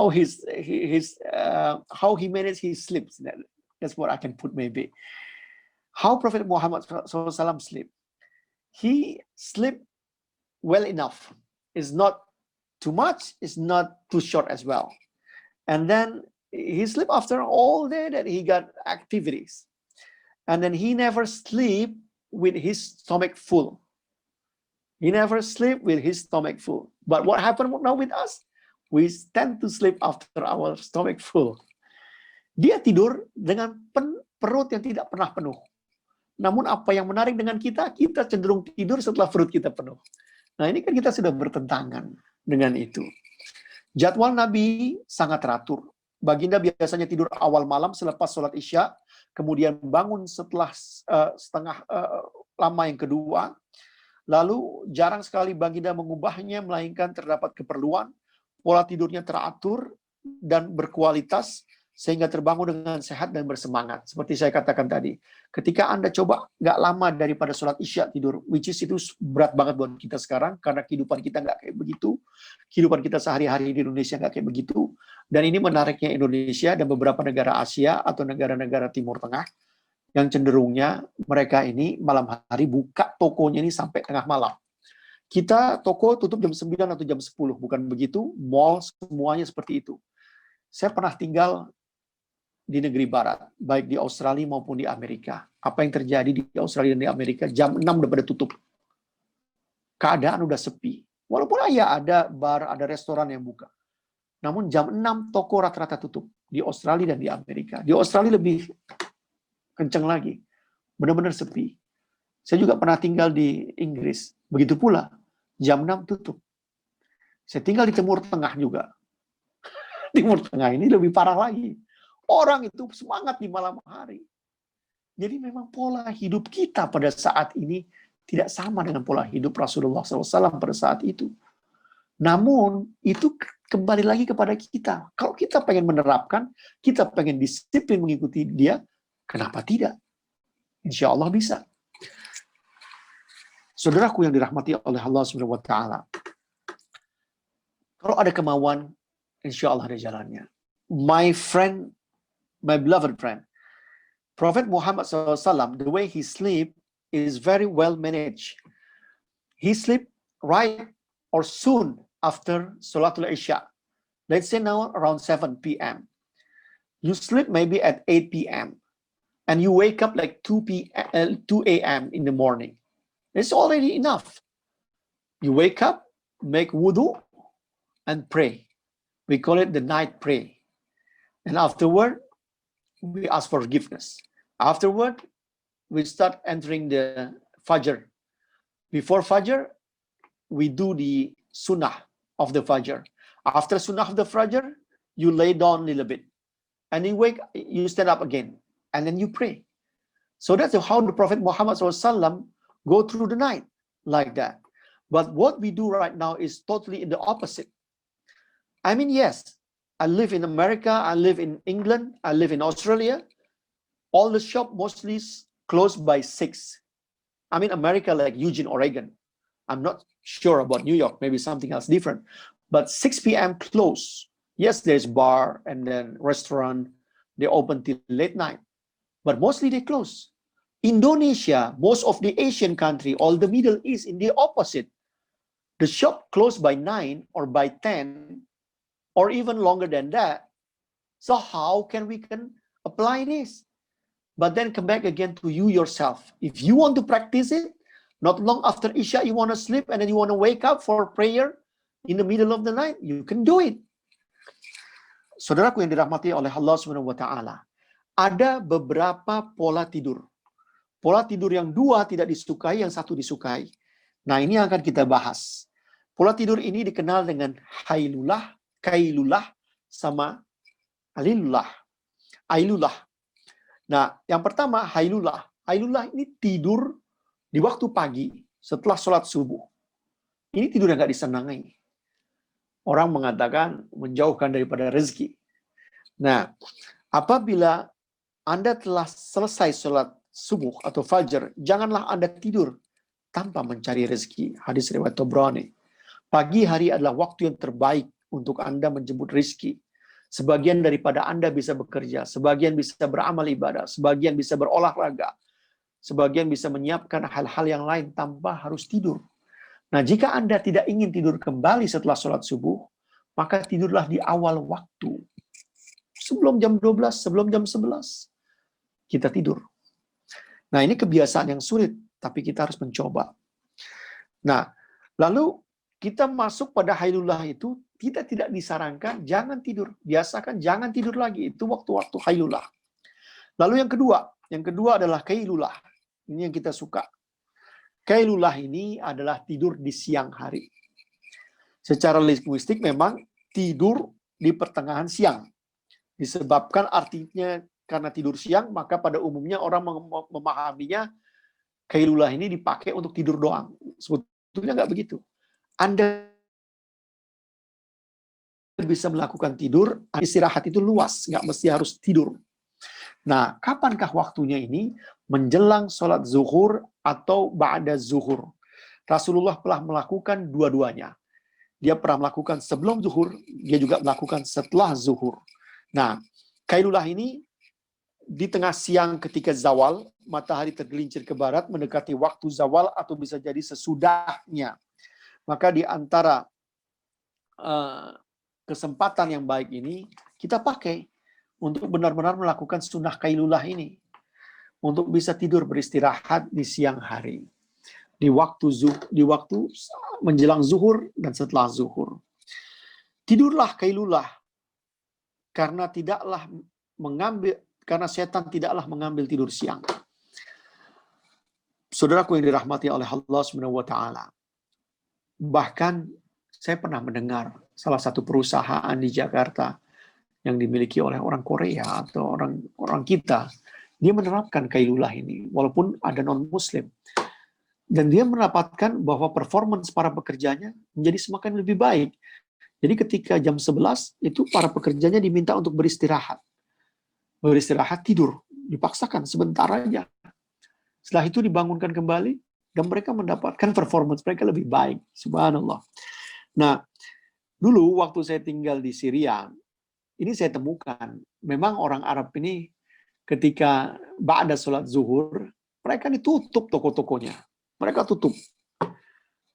he manages his sleeps. That's what I can put maybe. How Prophet Muhammad SAW sleep. He sleep well enough. It's not too much, it's not too short as well. And then he sleep after all day that he got activities. And then he never sleep with his stomach full. He never sleep with his stomach full. But what happened now with us? We tend to sleep after our stomach full. Dia tidur dengan perut yang tidak pernah penuh. Namun apa yang menarik dengan kita cenderung tidur setelah perut kita penuh. Nah ini kan kita sudah bertentangan dengan itu. Jadwal Nabi sangat teratur. Baginda biasanya tidur awal malam selepas sholat Isya, kemudian bangun setelah setengah lama yang kedua. Lalu jarang sekali Baginda mengubahnya, melainkan terdapat keperluan. Pola tidurnya teratur dan berkualitas, sehingga terbangun dengan sehat dan bersemangat. Seperti saya katakan tadi, ketika Anda coba nggak lama daripada sholat Isya tidur, which is itu berat banget buat kita sekarang, karena kehidupan kita nggak kayak begitu. Kehidupan kita sehari-hari di Indonesia nggak kayak begitu. Dan ini menariknya Indonesia dan beberapa negara Asia atau negara-negara Timur Tengah, yang cenderungnya mereka ini malam hari buka tokonya ini sampai tengah malam. Kita toko tutup jam 9 atau jam 10, bukan begitu? Mall semuanya seperti itu. Saya pernah tinggal di negeri barat, baik di Australia maupun di Amerika. Apa yang terjadi di Australia dan di Amerika, jam 6 udah pada tutup. Keadaan udah sepi. Walaupun ada bar, ada restoran yang buka. Namun jam 6 toko rata-rata tutup. Di Australia dan di Amerika. Di Australia lebih kenceng lagi. Benar-benar sepi. Saya juga pernah tinggal di Inggris. Begitu pula, jam 6 tutup. Saya tinggal di Timur Tengah juga. Timur Tengah ini lebih parah lagi. Orang itu semangat di malam hari. Jadi memang pola hidup kita pada saat ini tidak sama dengan pola hidup Rasulullah SAW pada saat itu. Namun itu kembali lagi kepada kita. Kalau kita pengen menerapkan, kita pengen disiplin mengikuti dia, kenapa tidak? Insya Allah bisa. Saudaraku yang dirahmati oleh Allah Subhanahu wa taala. Kalau ada kemauan, insya Allah ada jalannya. My beloved friend, Prophet Muhammad SAW, the way he sleep is very well managed. He sleep right or soon after Salatul Isya. Let's say now around 7 p.m. You sleep maybe at 8 p.m. and you wake up like 2 a.m. in the morning. It's already enough. You wake up, make wudu, and pray. We call it the night prayer. And afterward, we ask for forgiveness. Afterward, we start entering the Fajr. Before Fajr, we do the Sunnah of the Fajr. After Sunnah of the Fajr, you lay down a little bit. And you stand up again. And then you pray. So that's how the Prophet Muhammad SAW go through the night, like that. But what we do right now is totally in the opposite. I mean, yes, I live in America, I live in England, I live in Australia. All the shop mostly closed by 6. I mean, America, like Eugene, Oregon. I'm not sure about New York, maybe something else different. But 6 p.m. close. Yes, there's bar and then restaurant. They open till late night. But mostly they close. Indonesia, most of the Asian country, all the Middle East, in the opposite. The shop closed by 9 or by 10 or even longer than that. So how can we apply this? But then come back again to you yourself. If you want to practice it, not long after Isya you want to sleep and then you want to wake up for prayer in the middle of the night, you can do it. Saudaraku yang dirahmati oleh Allah Subhanahu wa taala, ada beberapa pola tidur. Pola tidur yang 2 tidak disukai, yang 1 disukai. Nah, ini yang akan kita bahas. Pola tidur ini dikenal dengan hailulah, kailulah, sama alilulah. Ailulah. Nah, yang pertama hailulah. Hailulah ini tidur di waktu pagi setelah sholat subuh. Ini tidur yang nggak disenangi. Orang mengatakan menjauhkan daripada rezeki. Nah, apabila Anda telah selesai sholat subuh atau fajar, janganlah Anda tidur tanpa mencari rezeki. Hadis riwayat Tabrani. Pagi hari adalah waktu yang terbaik untuk Anda menjemput rezeki. Sebagian daripada Anda bisa bekerja, sebagian bisa beramal ibadah, sebagian bisa berolahraga, sebagian bisa menyiapkan hal-hal yang lain tanpa harus tidur. Nah, jika Anda tidak ingin tidur kembali setelah sholat subuh, maka tidurlah di awal waktu. Sebelum jam 12, sebelum jam 11, kita tidur. Nah, ini kebiasaan yang sulit, tapi kita harus mencoba. Nah, lalu kita masuk pada hailullah itu, kita tidak disarankan jangan tidur. Biasakan jangan tidur lagi, itu waktu-waktu hailullah. Lalu yang kedua adalah kailullah. Ini yang kita suka. Kailullah ini adalah tidur di siang hari. Secara linguistik memang tidur di pertengahan siang. Disebabkan artinya karena tidur siang, maka pada umumnya orang memahaminya kailullah ini dipakai untuk tidur doang. Sebetulnya nggak begitu. Anda bisa melakukan tidur, istirahat itu luas, nggak mesti harus tidur. Nah, kapankah waktunya ini? Menjelang sholat zuhur atau ba'da zuhur. Rasulullah telah melakukan dua-duanya. Dia pernah melakukan sebelum zuhur, dia juga melakukan setelah zuhur. Nah, kailullah ini di tengah siang ketika zawal, matahari tergelincir ke barat, mendekati waktu zawal atau bisa jadi sesudahnya. Maka di antara kesempatan yang baik ini, kita pakai untuk benar-benar melakukan sunnah kailullah ini. Untuk bisa tidur beristirahat di siang hari. Di waktu menjelang zuhur dan setelah zuhur. Tidurlah kailullah karena setan tidaklah mengambil tidur siang. Saudaraku yang dirahmati oleh Allah Subhanahu wa taala. Bahkan saya pernah mendengar salah satu perusahaan di Jakarta yang dimiliki oleh orang Korea atau orang kita, dia menerapkan kailullah ini walaupun ada non-muslim. Dan dia mendapatkan bahwa performance para pekerjanya menjadi semakin lebih baik. Jadi ketika jam 11 itu para pekerjanya diminta untuk beristirahat. Beristirahat tidur, dipaksakan sebentar aja. Setelah itu dibangunkan kembali dan mereka mendapatkan performance mereka lebih baik. Subhanallah. Nah, dulu waktu saya tinggal di Syria, ini saya temukan, memang orang Arab ini ketika ba'da sholat zuhur, mereka ditutup toko-tokonya. Mereka tutup.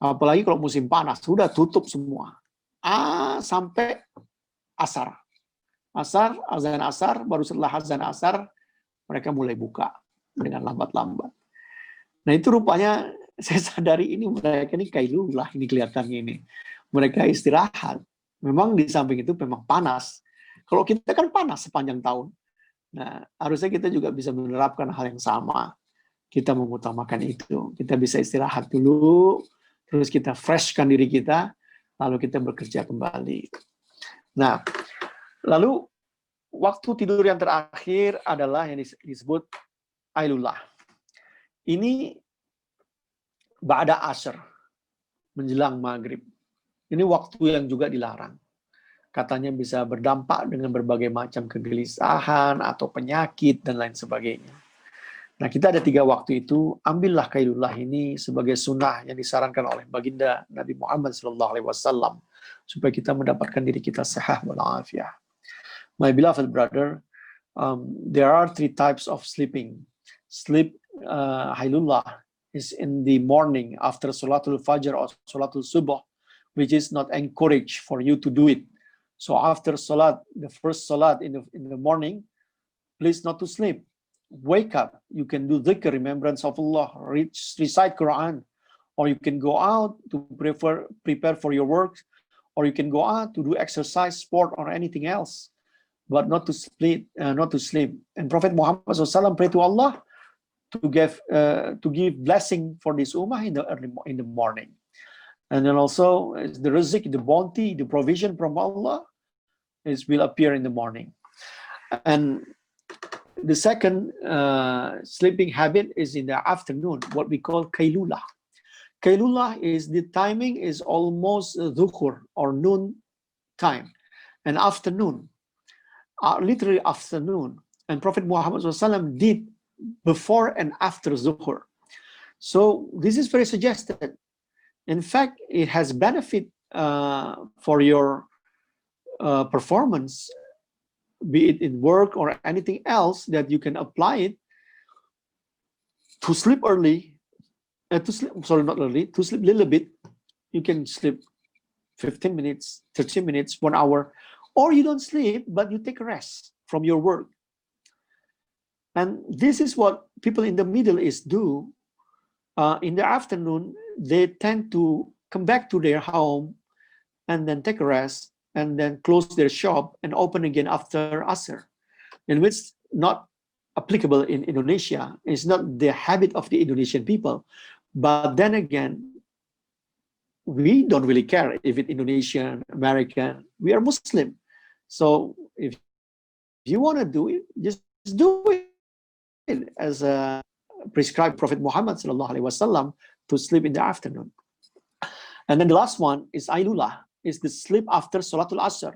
Apalagi kalau musim panas, sudah tutup semua. Sampai asar. Azan asar, baru setelah azan asar, mereka mulai buka dengan lambat-lambat. Nah itu rupanya saya sadari ini mereka ini kailulah, ini kelihatannya ini. Mereka istirahat. Memang di samping itu memang panas. Kalau kita kan panas sepanjang tahun. Nah, harusnya kita juga bisa menerapkan hal yang sama. Kita mengutamakan itu. Kita bisa istirahat dulu, terus kita freshkan diri kita, lalu kita bekerja kembali. Nah, lalu waktu tidur yang terakhir adalah yang disebut Ailulah. Ini ba'da asr, menjelang maghrib. Ini waktu yang juga dilarang. Katanya bisa berdampak dengan berbagai macam kegelisahan atau penyakit dan lain sebagainya. Nah, kita ada 3 waktu itu. Ambillah kailullah ini sebagai sunnah yang disarankan oleh baginda Nabi Muhammad SAW supaya kita mendapatkan diri kita sehat walafiat. My beloved brother, there are 3 types of sleeping. Sleep hailullah is in the morning after Salatul Fajr or Salatul Subh, which is not encouraged for you to do it. So after Salat, the first Salat in the morning, please not to sleep. Wake up. You can do dhikr, remembrance of Allah, recite Quran, or you can go out to prepare for your work, or you can go out to do exercise, sport, or anything else, but not to sleep. And Prophet Muhammad SAW prayed to Allah to give blessing for this ummah in the morning. And then also the rizq, the bounty, the provision from Allah will appear in the morning. And the second sleeping habit is in the afternoon, what we call kailula. Kailula is the timing is almost dhuhr or noon time, and afternoon, literally afternoon. And Prophet Muhammad SAW did before and after zuhur. So this is very suggested. In fact, it has benefit for your performance, be it in work or anything else, that you can apply it to sleep early, to sleep a little bit. You can sleep 15 minutes, 30 minutes, 1 hour, or you don't sleep, but you take a rest from your work. And this is what people in the Middle East do. In the afternoon, they tend to come back to their home and then take a rest and then close their shop and open again after Asr. And which not applicable in Indonesia. It's not the habit of the Indonesian people. But then again, we don't really care if it's Indonesian, American. We are Muslim. So if you want to do it, just do it as prescribed Prophet Muhammad SAW to sleep in the afternoon. And then the last one is Ailulah, is the sleep after Salatul Asr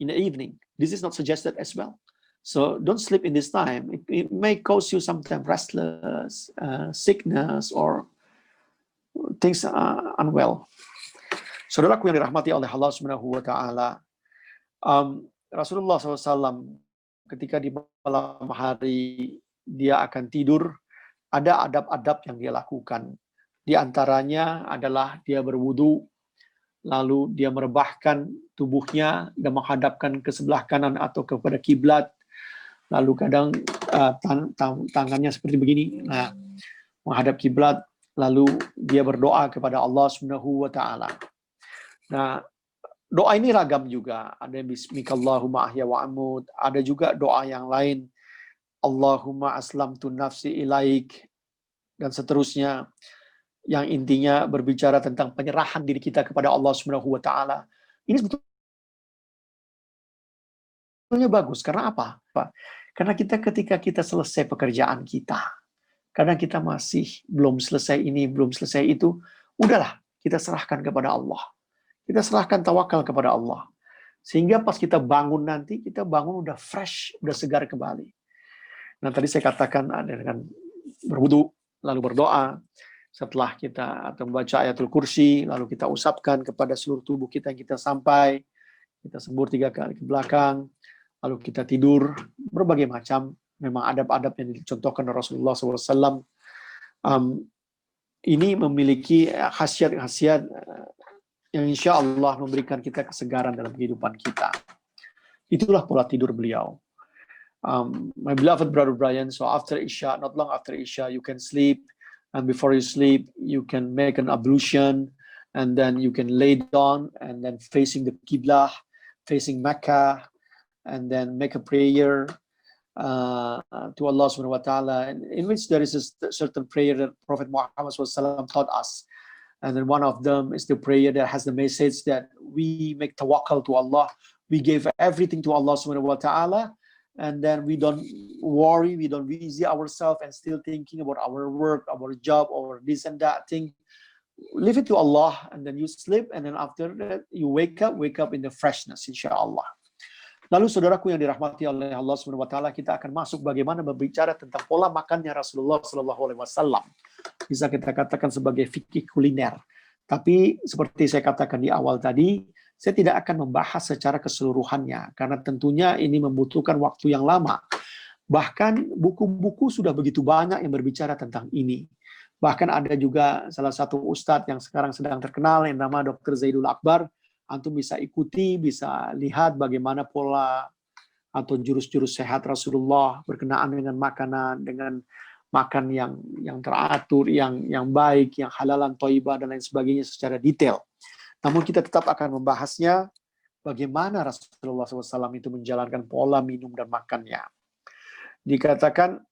in the evening. This is not suggested as well. So don't sleep in this time. It may cause you sometimes restless, sickness, or things unwell. Saudaraku yang dirahmati oleh Allah Subhanahu wa Ta'ala, Rasulullah SAW ketika di malam hari dia akan tidur, ada adab-adab yang dia lakukan. Di antaranya adalah dia berwudu, lalu dia merebahkan tubuhnya dan menghadapkan ke sebelah kanan atau kepada kiblat. Lalu kadang tangannya seperti begini, nah, menghadap kiblat, lalu dia berdoa kepada Allah Subhanahu wa Ta'ala. Nah, doa ini ragam juga. Ada bismikallahumma ahya wa amut, ada juga doa yang lain, Allahumma aslamtu nafsi ilaik, dan seterusnya, yang intinya berbicara tentang penyerahan diri kita kepada Allah Subhanahu wa Ta'ala. Ini sebetulnya bagus. Karena apa? Karena ketika kita selesai pekerjaan kita, kadang kita masih belum selesai ini, belum selesai itu, udahlah, kita serahkan kepada Allah. Kita serahkan tawakal kepada Allah. Sehingga pas kita bangun nanti, kita bangun udah fresh, udah segar kembali. Nah, tadi saya katakan ada dengan berwudu, lalu berdoa. Setelah kita atau membaca ayatul kursi, lalu kita usapkan kepada seluruh tubuh kita yang kita sampai, kita sembur 3 kali ke belakang, lalu kita tidur. Berbagai macam memang adab-adab yang dicontohkan Rasulullah SAW. Ini memiliki khasiat-khasiat yang insya Allah memberikan kita kesegaran dalam kehidupan kita. Itulah pola tidur beliau. My beloved brother Brian, so after Isya, not long after Isya, you can sleep. and before you sleep, you can make an ablution, and then you can lay down, and then facing the Qiblah, facing Mecca, and then make a prayer to Allah Subhanahu wa Taala, in which there is a certain prayer that Prophet Muhammad SAW taught us. And then one of them is the prayer that has the message that we make tawakkul to Allah, we give everything to Allah Subhanahu wa Taala, and then we don't worry, we don't busy ourselves and still thinking about our work, our job, or this and that thing. Leave it to Allah, and then you sleep, and then after that you wake up in the freshness, insyaAllah. Lalu saudaraku yang dirahmati oleh Allah Subhanahu wa Taala, kita akan masuk bagaimana berbicara tentang pola makannya Rasulullah Shallallahu Alaihi Wasallam. Bisa kita katakan sebagai fikih kuliner. Tapi seperti saya katakan di awal tadi, saya tidak akan membahas secara keseluruhannya karena tentunya ini membutuhkan waktu yang lama. Bahkan buku-buku sudah begitu banyak yang berbicara tentang ini. Bahkan ada juga salah satu ustadz yang sekarang sedang terkenal yang nama Dr. Zaidul Akbar. Antum bisa ikuti, bisa lihat bagaimana pola atau jurus-jurus sehat Rasulullah berkenaan dengan makanan, dengan makan yang teratur, yang baik, yang halalan, thayyibah, dan lain sebagainya secara detail. Namun kita tetap akan membahasnya bagaimana Rasulullah SAW itu menjalankan pola minum dan makannya. Dikatakan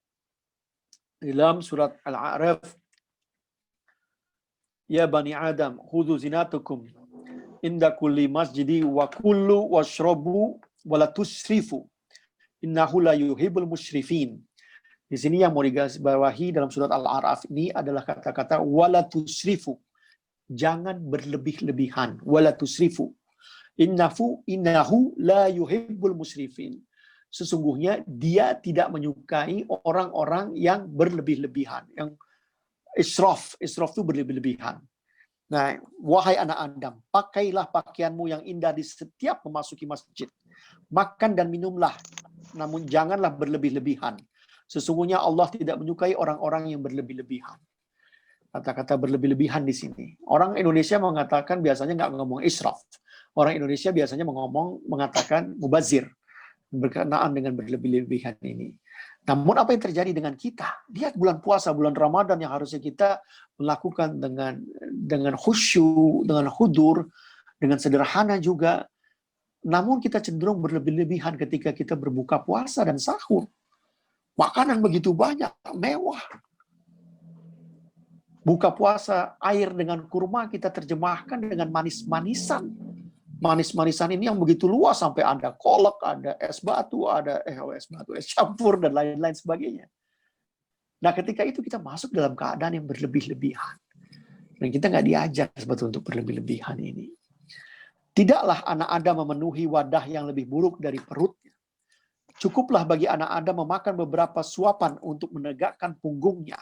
dalam surat Al-A'raf, ya bani Adam, khudhu zinatukum inda kulli masjidi wa kullu washrabu wa la tusrifu innahu la yuhibbul musyrifin. Di sini yang mau digarisbawahi dalam surat Al-A'raf ini adalah kata-kata wala tusrifu. Jangan berlebih-lebihan. Wala tusrifu. Innahu la yuhibbul musrifin. Sesungguhnya dia tidak menyukai orang-orang yang berlebih-lebihan. Yang israf itu berlebih-lebihan. Nah, wahai anak Adam, pakailah pakaianmu yang indah di setiap memasuki masjid. Makan dan minumlah, namun janganlah berlebih-lebihan. Sesungguhnya Allah tidak menyukai orang-orang yang berlebih-lebihan. Kata-kata berlebih-lebihan di sini. Orang Indonesia mengatakan biasanya nggak ngomong israf. Orang Indonesia biasanya mengatakan mubazir. Berkenaan dengan berlebih-lebihan ini. Namun apa yang terjadi dengan kita? Lihat bulan puasa, bulan Ramadan yang harusnya kita melakukan dengan khusyuk, dengan hudur, dengan sederhana juga. Namun kita cenderung berlebih-lebihan ketika kita berbuka puasa dan sahur. Makanan begitu banyak, mewah. Buka puasa, air dengan kurma kita terjemahkan dengan manis-manisan. Manis-manisan ini yang begitu luas sampai ada kolak, ada es batu, es campur, dan lain-lain sebagainya. Nah, ketika itu kita masuk dalam keadaan yang berlebih-lebihan. Dan kita nggak diajar sebetulnya untuk berlebih-lebihan ini. Tidaklah anak Adam memenuhi wadah yang lebih buruk dari perutnya. Cukuplah bagi anak Adam memakan beberapa suapan untuk menegakkan punggungnya.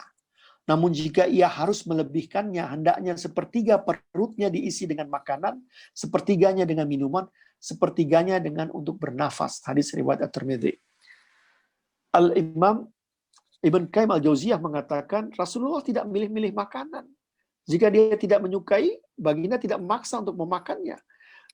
Namun jika ia harus melebihkannya, hendaknya sepertiga perutnya diisi dengan makanan, sepertiganya dengan minuman, sepertiganya dengan untuk bernafas. Hadis riwayat At-Tirmidzi. Al-Imam Ibn Qayyim Al-Jauziyah mengatakan Rasulullah tidak milih-milih makanan. Jika dia tidak menyukai, baginda tidak memaksa untuk memakannya.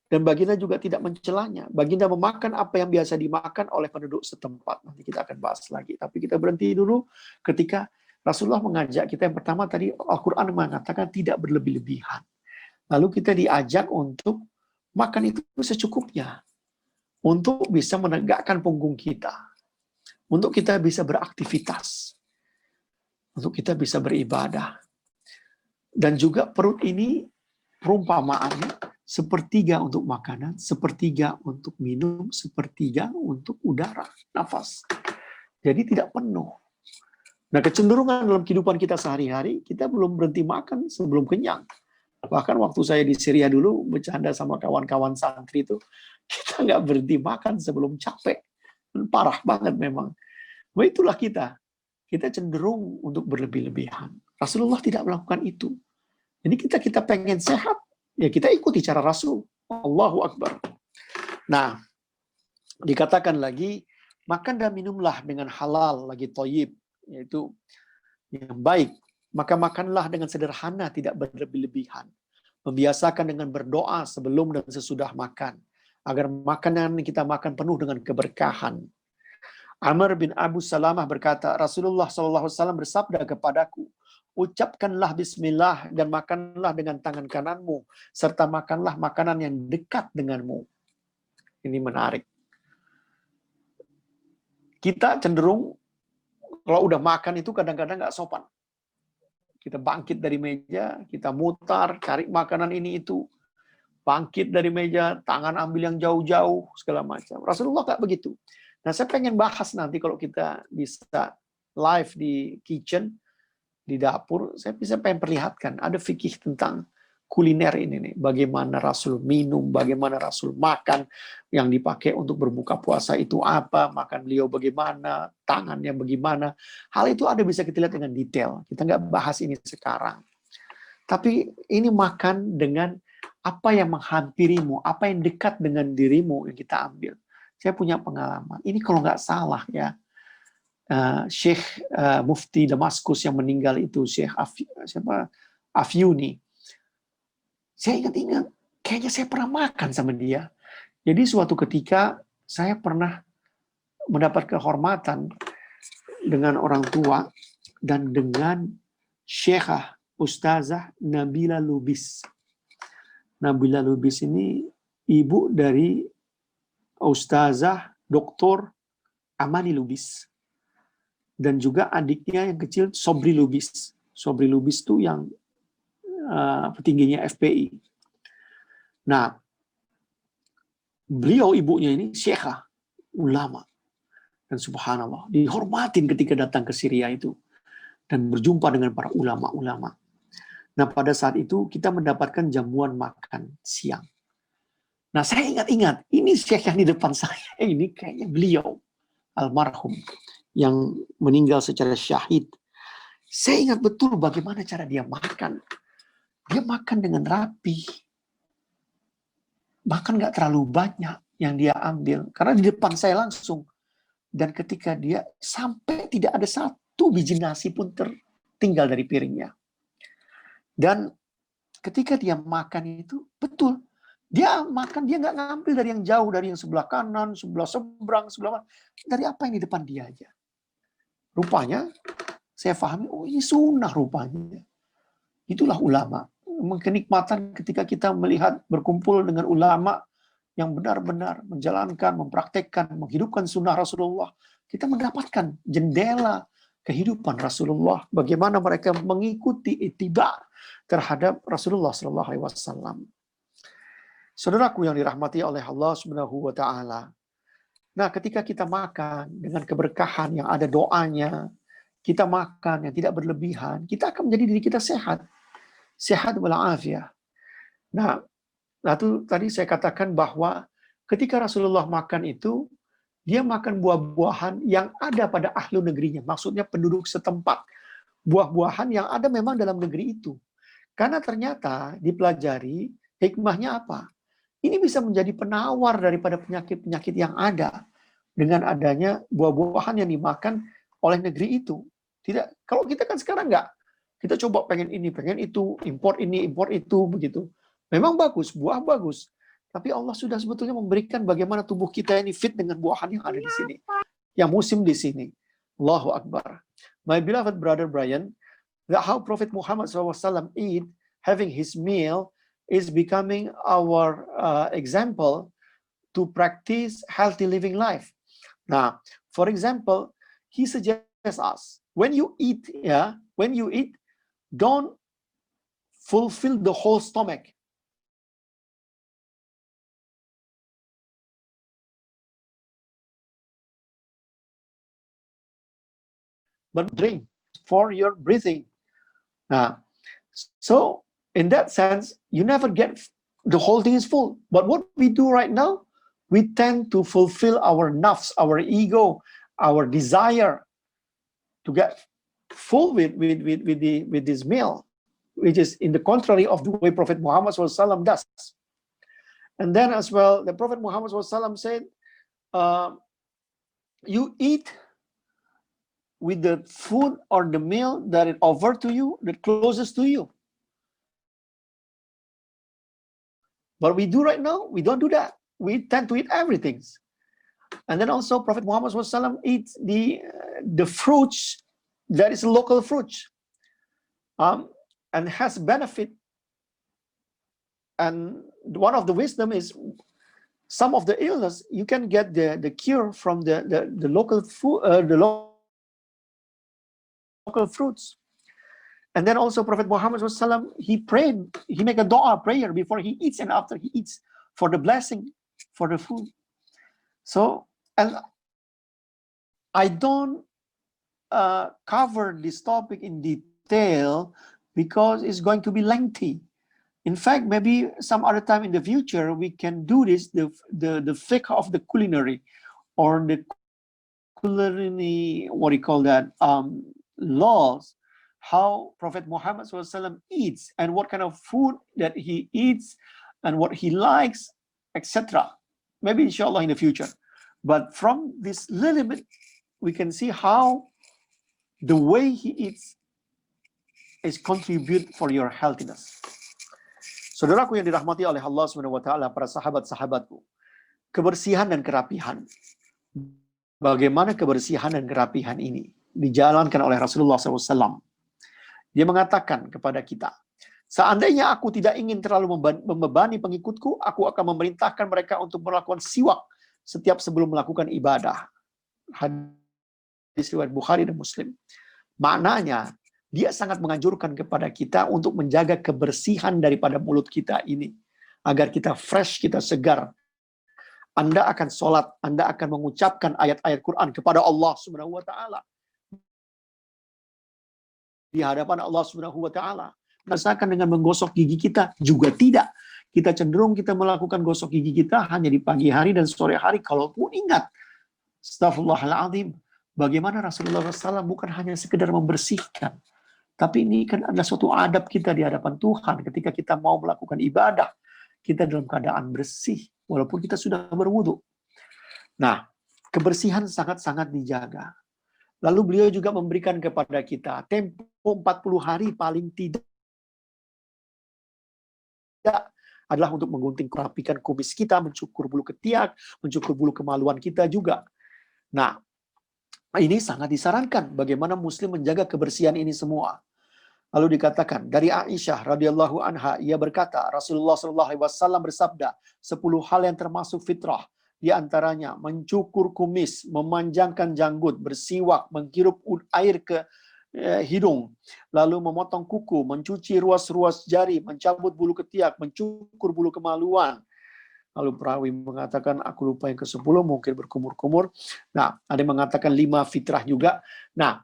Dan baginda juga tidak mencelanya. Baginda memakan apa yang biasa dimakan oleh penduduk setempat. Nanti kita akan bahas lagi. Tapi kita berhenti dulu ketika Rasulullah mengajak kita yang pertama tadi Al-Quran mengatakan tidak berlebih-lebihan. Lalu kita diajak untuk makan itu secukupnya. Untuk bisa menegakkan punggung kita. Untuk kita bisa beraktivitas. Untuk kita bisa beribadah. Dan juga perut ini perumpamaannya sepertiga untuk makanan, sepertiga untuk minum, sepertiga untuk udara, nafas. Jadi tidak penuh. Nah, kecenderungan dalam kehidupan kita sehari-hari, kita belum berhenti makan sebelum kenyang. Bahkan waktu saya di Syria dulu, bercanda sama kawan-kawan santri itu, kita nggak berhenti makan sebelum capek. Parah banget memang. Nah, itulah kita. Kita cenderung untuk berlebih-lebihan. Rasulullah tidak melakukan itu. Jadi kita pengen sehat, ya kita ikuti cara Rasul. Allahu Akbar. Nah, dikatakan lagi, makan dan minumlah dengan halal, lagi thayyib, yaitu yang baik. Maka makanlah dengan sederhana, tidak berlebih-lebihan. Membiasakan dengan berdoa sebelum dan sesudah makan. Agar makanan yang kita makan penuh dengan keberkahan. Amr bin Abu Salamah berkata, Rasulullah SAW bersabda kepadaku, ucapkanlah bismillah dan makanlah dengan tangan kananmu, serta makanlah makanan yang dekat denganmu. Ini menarik. Kita cenderung kalau udah makan itu kadang-kadang nggak sopan. Kita bangkit dari meja, kita mutar, cari makanan ini itu. Bangkit dari meja, tangan ambil yang jauh-jauh, segala macam. Rasulullah nggak begitu. Nah, saya pengen bahas nanti kalau kita bisa live di kitchen, di dapur, saya bisa pengen perlihatkan. Ada fikih tentang kuliner ini nih. Bagaimana Rasul minum, bagaimana Rasul makan, yang dipakai untuk berbuka puasa itu apa, makan beliau bagaimana, tangannya bagaimana. Hal itu ada bisa kita lihat dengan detail. Kita nggak bahas ini sekarang. Tapi ini makan dengan apa yang menghampirimu, apa yang dekat dengan dirimu yang kita ambil. Saya punya pengalaman. Ini kalau nggak salah ya, Syekh Mufti Damaskus yang meninggal itu, Syekh Afyuni. Saya ingat-ingat, kayaknya saya pernah makan sama dia. Jadi suatu ketika saya pernah mendapat kehormatan dengan orang tua dan dengan Syekhah Ustazah Nabila Lubis. Nabila Lubis ini ibu dari Ustazah Dr. Amani Lubis. Dan juga adiknya yang kecil Sobri Lubis. Sobri Lubis itu yang petingginya FPI. Nah, beliau ibunya ini syekhah, ulama. Dan subhanallah, dihormatin ketika datang ke Syria itu. Dan berjumpa dengan para ulama-ulama. Nah, pada saat itu kita mendapatkan jamuan makan siang. Nah, saya ingat-ingat, ini syekh yang di depan saya, ini kayaknya beliau, almarhum, yang meninggal secara syahid. Saya ingat betul bagaimana cara dia makan. Dia makan dengan rapi. Bahkan nggak terlalu banyak yang dia ambil. Karena di depan saya langsung. Dan ketika dia sampai tidak ada satu biji nasi pun tertinggal dari piringnya. Dan ketika dia makan itu, betul. Dia makan, dia nggak ngambil dari yang jauh, dari yang sebelah kanan, sebelah seberang, sebelah mana. Dari apa yang di depan dia aja. Rupanya, saya pahami, oh ini sunnah rupanya. Itulah ulama. Kenikmatan ketika kita melihat berkumpul dengan ulama yang benar-benar menjalankan, mempraktekkan, menghidupkan sunnah Rasulullah. Kita mendapatkan jendela kehidupan Rasulullah. Bagaimana mereka mengikuti ittiba terhadap Rasulullah SAW. Saudaraku yang dirahmati oleh Allah Subhanahu wa taala. Nah, ketika kita makan dengan keberkahan yang ada doanya, kita makan yang tidak berlebihan, kita akan menjadi diri kita sehat. Sehat walafiat. Nah, lalu tadi saya katakan bahwa ketika Rasulullah makan itu, dia makan buah-buahan yang ada pada ahlu negerinya. Maksudnya penduduk setempat. Buah-buahan yang ada memang dalam negeri itu. Karena ternyata dipelajari hikmahnya apa? Ini bisa menjadi penawar daripada penyakit-penyakit yang ada dengan adanya buah-buahan yang dimakan oleh negeri itu. Tidak, kalau kita kan sekarang enggak. Kita coba pengen ini, pengen itu, impor ini, impor itu, begitu. Memang bagus, buah bagus. Tapi Allah sudah sebetulnya memberikan bagaimana tubuh kita ini fit dengan buahan yang ada di sini. Yang musim di sini. Allahu Akbar. My beloved brother Brian, that how Prophet Muhammad SAW eat, having his meal, is becoming our example to practice healthy living life. Now, for example, he suggests us, when you eat, don't fulfill the whole stomach. But drink for your breathing. So in that sense, you never get the whole thing is full. But what we do right now, we tend to fulfill our nafs, our ego, our desire to get full with this meal, which is in the contrary of the way Prophet Muhammad SAW does. And then as well, the Prophet Muhammad SAW said, you eat with the food or the meal that is offered to you, that closest to you. But we do right now, we don't do that. We tend to eat everything. And then also Prophet Muhammad SAW eats the fruits that is local fruits. and has benefit. And one of the wisdom is some of the illness you can get the cure from the local food, the local fruits. And then also Prophet Muhammad SAW, he prayed, he make a dua prayer before he eats and after he eats for the blessing, for the food. So, and I don't cover this topic in detail because it's going to be lengthy. In fact, maybe some other time in the future we can do this, the fiqh of the culinary, or the culinary, what do you call that, laws, how Prophet Muhammad SAW eats and what kind of food that he eats and what he likes, etc. Maybe inshallah in the future. But from this little bit, we can see how the way he eats is contribute for your healthiness. Saudaraku yang dirahmati oleh Allah Subhanahu wa taala, para sahabat-sahabatku, kebersihan dan kerapihan. Bagaimana kebersihan dan kerapihan ini dijalankan oleh Rasulullah SAW. Dia mengatakan kepada kita, seandainya aku tidak ingin terlalu membebani pengikutku, aku akan memerintahkan mereka untuk melakukan siwak setiap sebelum melakukan ibadah. Hadis riwayat Bukhari dan Muslim. Maknanya, dia sangat menganjurkan kepada kita untuk menjaga kebersihan daripada mulut kita ini. Agar kita fresh, kita segar. Anda akan sholat, Anda akan mengucapkan ayat-ayat Quran kepada Allah Subhanahu wa taala. Di hadapan Allah Subhanahu wa taala. Rasakan dengan menggosok gigi kita juga tidak. Kita cenderung kita melakukan gosok gigi kita hanya di pagi hari dan sore hari, kalaupun ingat. Astaghfirullahaladzim. Bagaimana Rasulullah SAW bukan hanya sekedar membersihkan, tapi ini kan adalah suatu adab kita di hadapan Tuhan ketika kita mau melakukan ibadah. Kita dalam keadaan bersih, walaupun kita sudah berwudu. Nah, kebersihan sangat-sangat dijaga. Lalu beliau juga memberikan kepada kita tempo 40 hari paling tidak adalah untuk menggunting kerapikan kumis kita, mencukur bulu ketiak, mencukur bulu kemaluan kita juga. Nah, ini sangat disarankan bagaimana muslim menjaga kebersihan ini semua. Lalu dikatakan dari Aisyah radhiyallahu anha, ia berkata, Rasulullah SAW bersabda, 10 hal yang termasuk fitrah, di antaranya mencukur kumis, memanjangkan janggut, bersiwak, menghirup air ke hidung, lalu memotong kuku, mencuci ruas-ruas jari, mencabut bulu ketiak, mencukur bulu kemaluan. Lalu perawi mengatakan, aku lupa yang ke-10, mungkin berkumur-kumur. Nah, ada yang mengatakan 5 fitrah juga. Nah,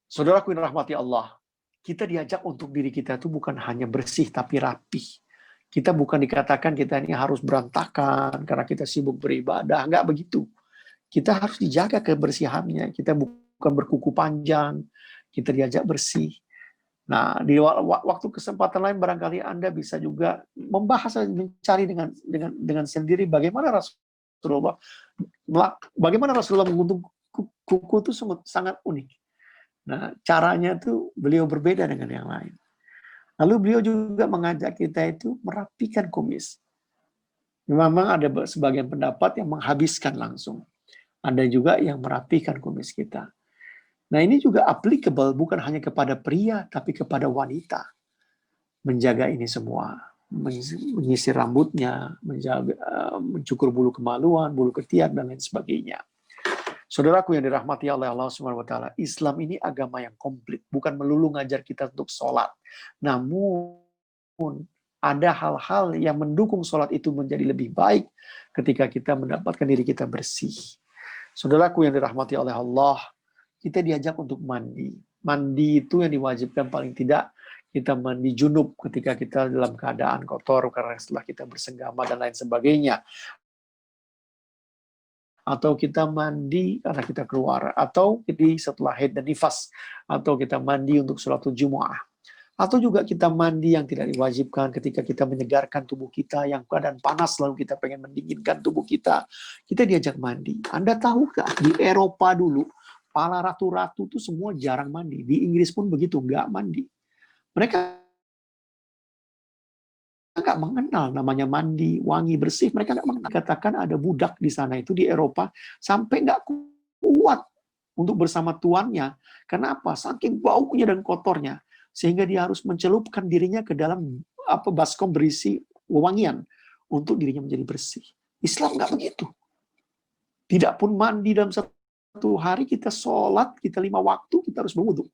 saudaraku yang rahmati Allah, kita diajak untuk diri kita itu bukan hanya bersih, tapi rapih. Kita bukan dikatakan kita ini harus berantakan karena kita sibuk beribadah. Enggak begitu. Kita harus dijaga kebersihannya. Kita bukan berkuku panjang. Kita diajak bersih. Nah, di waktu kesempatan lain barangkali Anda bisa juga membahas, mencari dengan sendiri bagaimana Rasulullah menggunting kuku itu sangat unik. Nah, caranya tuh beliau berbeda dengan yang lain. Lalu beliau juga mengajak kita itu merapikan kumis. Memang ada sebagian pendapat yang menghabiskan langsung. Ada juga yang merapikan kumis kita. Nah, ini juga applicable bukan hanya kepada pria, tapi kepada wanita. Menjaga ini semua. Menyisir rambutnya, mencukur bulu kemaluan, bulu ketiak, dan lain sebagainya. Saudaraku yang dirahmati oleh Allah Subhanahu wa taala, Islam ini agama yang komplit, bukan melulu ngajar kita untuk sholat. Namun ada hal-hal yang mendukung sholat itu menjadi lebih baik ketika kita mendapatkan diri kita bersih. Saudaraku yang dirahmati oleh Allah, kita diajak untuk mandi. Mandi itu yang diwajibkan paling tidak kita mandi junub ketika kita dalam keadaan kotor karena setelah kita bersenggama dan lain sebagainya. Atau kita mandi karena kita keluar, atau jadi setelah haid dan nifas, atau kita mandi untuk sholat Jumu'ah, atau juga kita mandi yang tidak diwajibkan ketika kita menyegarkan tubuh kita yang keadaan panas lalu kita pengen mendinginkan tubuh kita diajak mandi. Anda tahu nggak, di Eropa dulu para ratu-ratu itu semua jarang mandi, di Inggris pun begitu, nggak mandi. Mereka nggak mengenal namanya mandi, wangi, bersih. Mereka nggak mengenal. Katakan ada budak di sana itu di Eropa sampai nggak kuat untuk bersama tuannya. Kenapa? Saking baunya dan kotornya. sehingga dia harus mencelupkan dirinya ke dalam baskom berisi wewangian untuk dirinya menjadi bersih. Islam nggak begitu. Tidak pun mandi dalam satu hari, kita sholat, kita 5 waktu, kita harus berwudu.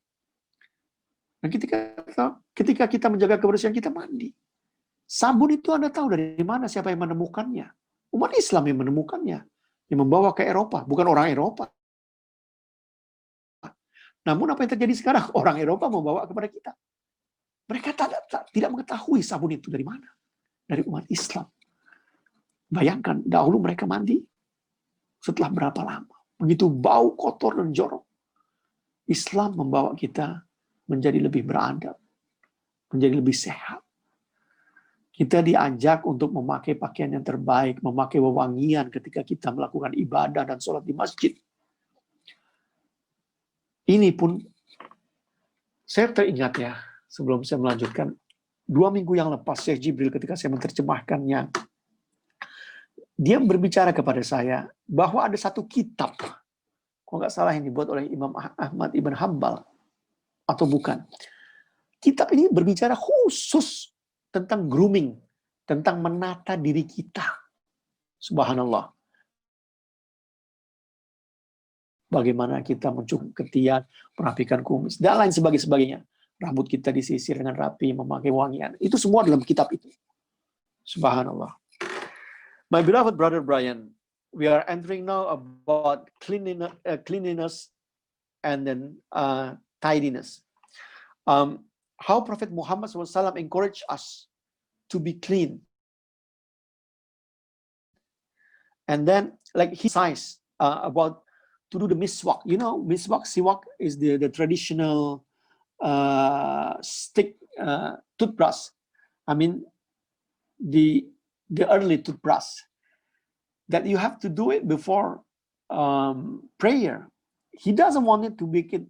Dan ketika kita menjaga kebersihan, kita mandi. Sabun itu Anda tahu dari mana, siapa yang menemukannya? Umat Islam yang menemukannya, yang membawa ke Eropa, bukan orang Eropa. Namun apa yang terjadi sekarang? Orang Eropa membawa kepada kita. Mereka tidak mengetahui sabun itu dari mana. Dari umat Islam. Bayangkan, dahulu mereka mandi, setelah berapa lama? Begitu bau, kotor, dan jorok. Islam membawa kita menjadi lebih beradab, menjadi lebih sehat. Kita diajak untuk memakai pakaian yang terbaik, memakai wewangian ketika kita melakukan ibadah dan sholat di masjid. Ini pun, saya teringat ya, sebelum saya melanjutkan, 2 minggu yang lepas, Syekh Jibril ketika saya menerjemahkannya, dia berbicara kepada saya bahwa ada satu kitab, kalau nggak salah yang dibuat oleh Imam Ahmad Ibn Hanbal, atau bukan. Kitab ini berbicara khusus tentang grooming, tentang menata diri kita. Subhanallah. Bagaimana kita mencukur ketiak, merapikan kumis, dan lain sebagainya. Rambut kita disisir dengan rapi, memakai wangian. Itu semua dalam kitab itu. Subhanallah. My beloved brother Brian, we are entering now about cleanliness and then tidiness. How Prophet Muhammad SAW encouraged us to be clean. And then, like he says about to do the miswak. You know, miswak, siwak is the traditional stick toothbrush. I mean, the early toothbrush. That you have to do it before prayer. He doesn't want it to make it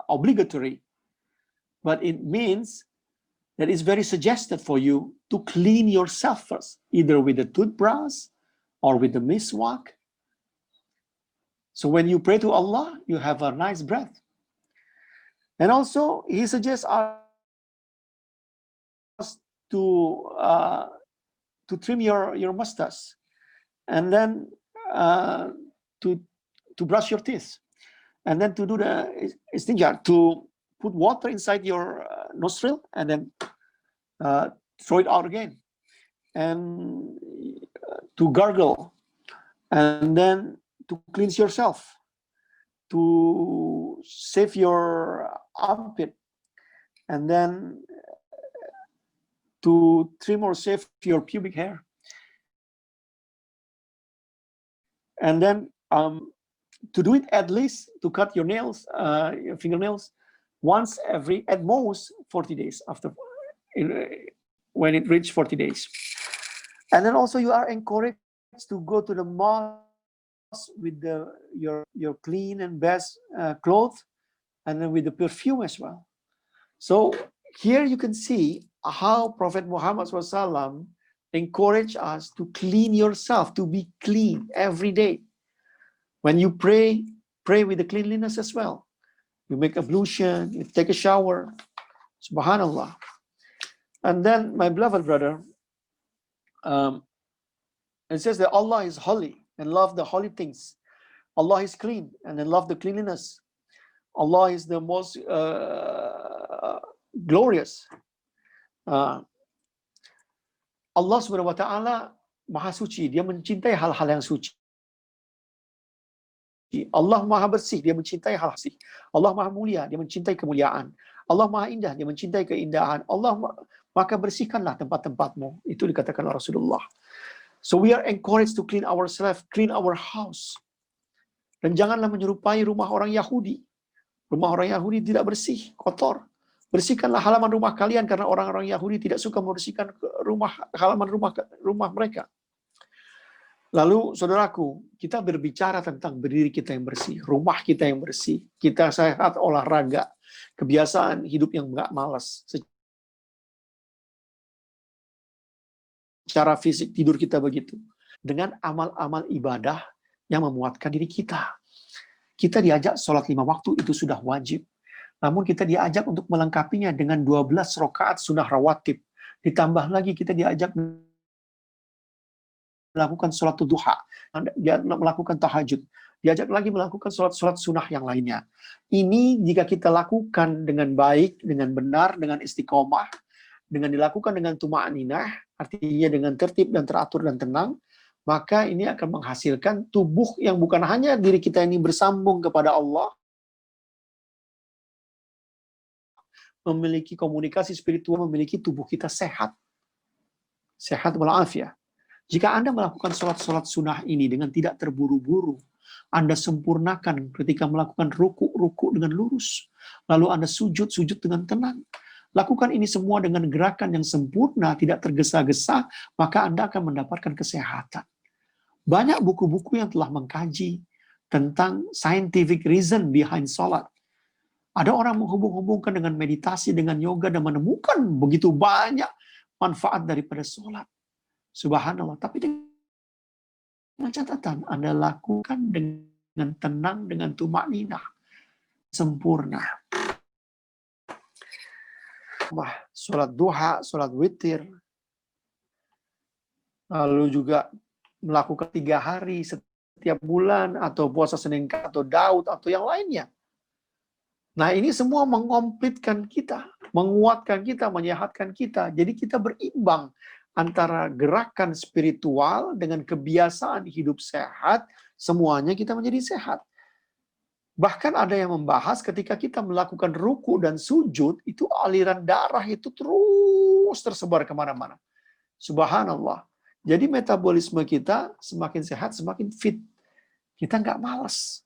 obligatory. But it means that it's very suggested for you to clean yourself first, either with the toothbrush or with the miswak. So when you pray to Allah, you have a nice breath. And also, he suggests us to trim your mustache, and then to brush your teeth, and then to do the istinja, to put water inside your nostril, and then throw it out again, and to gargle, and then to cleanse yourself, to save your armpit, and then to trim or shave your pubic hair, and then to do it at least, to cut your nails, your fingernails, once every, at most, 40 days after, when it reaches 40 days. And then also you are encouraged to go to the mosque with your clean and best clothes, and then with the perfume as well. So here you can see how Prophet Muhammad SAW encouraged us to clean yourself, to be clean every day. When you pray, pray with the cleanliness as well. You make ablution, you take a shower. Subhanallah. And then, my beloved brother, it says that Allah is holy and love the holy things. Allah is clean and then love the cleanliness. Allah is the most glorious. Allah Subhanahu wa Ta'ala Maha Suci, Dia mencintai hal-hal yang suci. Allah Maha Bersih, Dia mencintai hal bersih. Allah Maha Mulia, Dia mencintai kemuliaan. Allah Maha Indah, Dia mencintai keindahan. Maka bersihkanlah tempat-tempatmu. Itu dikatakan oleh Rasulullah. So we are encouraged to clean ourselves, clean our house. Dan janganlah menyerupai rumah orang Yahudi. Rumah orang Yahudi tidak bersih, kotor. Bersihkanlah halaman rumah kalian, karena orang-orang Yahudi tidak suka membersihkan halaman rumah mereka. Lalu, saudaraku, kita berbicara tentang diri kita yang bersih, rumah kita yang bersih, kita sehat, olahraga, kebiasaan hidup yang nggak malas. Secara fisik, tidur kita begitu. Dengan amal-amal ibadah yang memuatkan diri kita. Kita diajak sholat 5 waktu, itu sudah wajib. Namun kita diajak untuk melengkapinya dengan 12 rakaat sunnah rawatib. Ditambah lagi kita diajak melakukan sholat duha, melakukan tahajud, diajak lagi melakukan sholat sunnah yang lainnya. Ini jika kita lakukan dengan baik, dengan benar, dengan istiqomah, dengan dilakukan dengan tuma'ninah, artinya dengan tertib dan teratur dan tenang, maka ini akan menghasilkan tubuh yang bukan hanya diri kita ini bersambung kepada Allah, memiliki komunikasi spiritual, memiliki tubuh kita sehat. Sehat walafiat. Jika Anda melakukan sholat-sholat sunnah ini dengan tidak terburu-buru, Anda sempurnakan ketika melakukan ruku dengan lurus, lalu Anda sujud dengan tenang. Lakukan ini semua dengan gerakan yang sempurna, tidak tergesa-gesa, maka Anda akan mendapatkan kesehatan. Banyak buku-buku yang telah mengkaji tentang scientific reason behind sholat. Ada orang menghubung-hubungkan dengan meditasi, dengan yoga, dan menemukan begitu banyak manfaat daripada sholat. Subhanallah. Tapi dengan catatan, Anda lakukan dengan tenang, dengan tumakninah, sempurna. Sholat duha, sholat witir, lalu juga melakukan 3 hari setiap bulan, atau puasa Senin atau Daud, atau yang lainnya. Nah, ini semua mengkomplitkan kita, menguatkan kita, menyehatkan kita. Jadi kita berimbang antara gerakan spiritual dengan kebiasaan hidup sehat, semuanya kita menjadi sehat. Bahkan ada yang membahas ketika kita melakukan ruku dan sujud, itu aliran darah itu terus tersebar kemana-mana. Subhanallah. Jadi metabolisme kita semakin sehat, semakin fit. Kita nggak malas.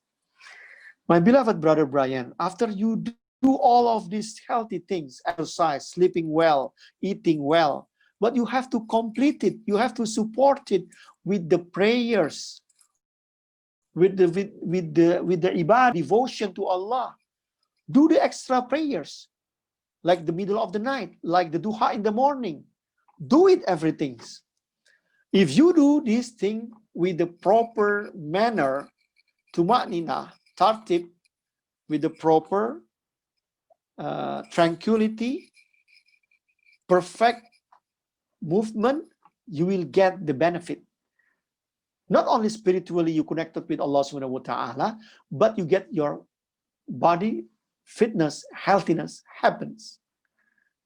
My beloved brother Brian, after you do all of these healthy things, exercise, sleeping well, eating well, but you have to complete it. You have to support it with the prayers, with the ibadah, devotion to Allah. Do the extra prayers, like the middle of the night, like the duha in the morning. Do it everything. If you do this thing with the proper manner, tuma'ninah, tartib, with the proper tranquility, perfect movement, you will get the benefit. Not only spiritually you connected with Allah Subhanahu wa Ta'ala, but you get your body fitness, healthiness happens.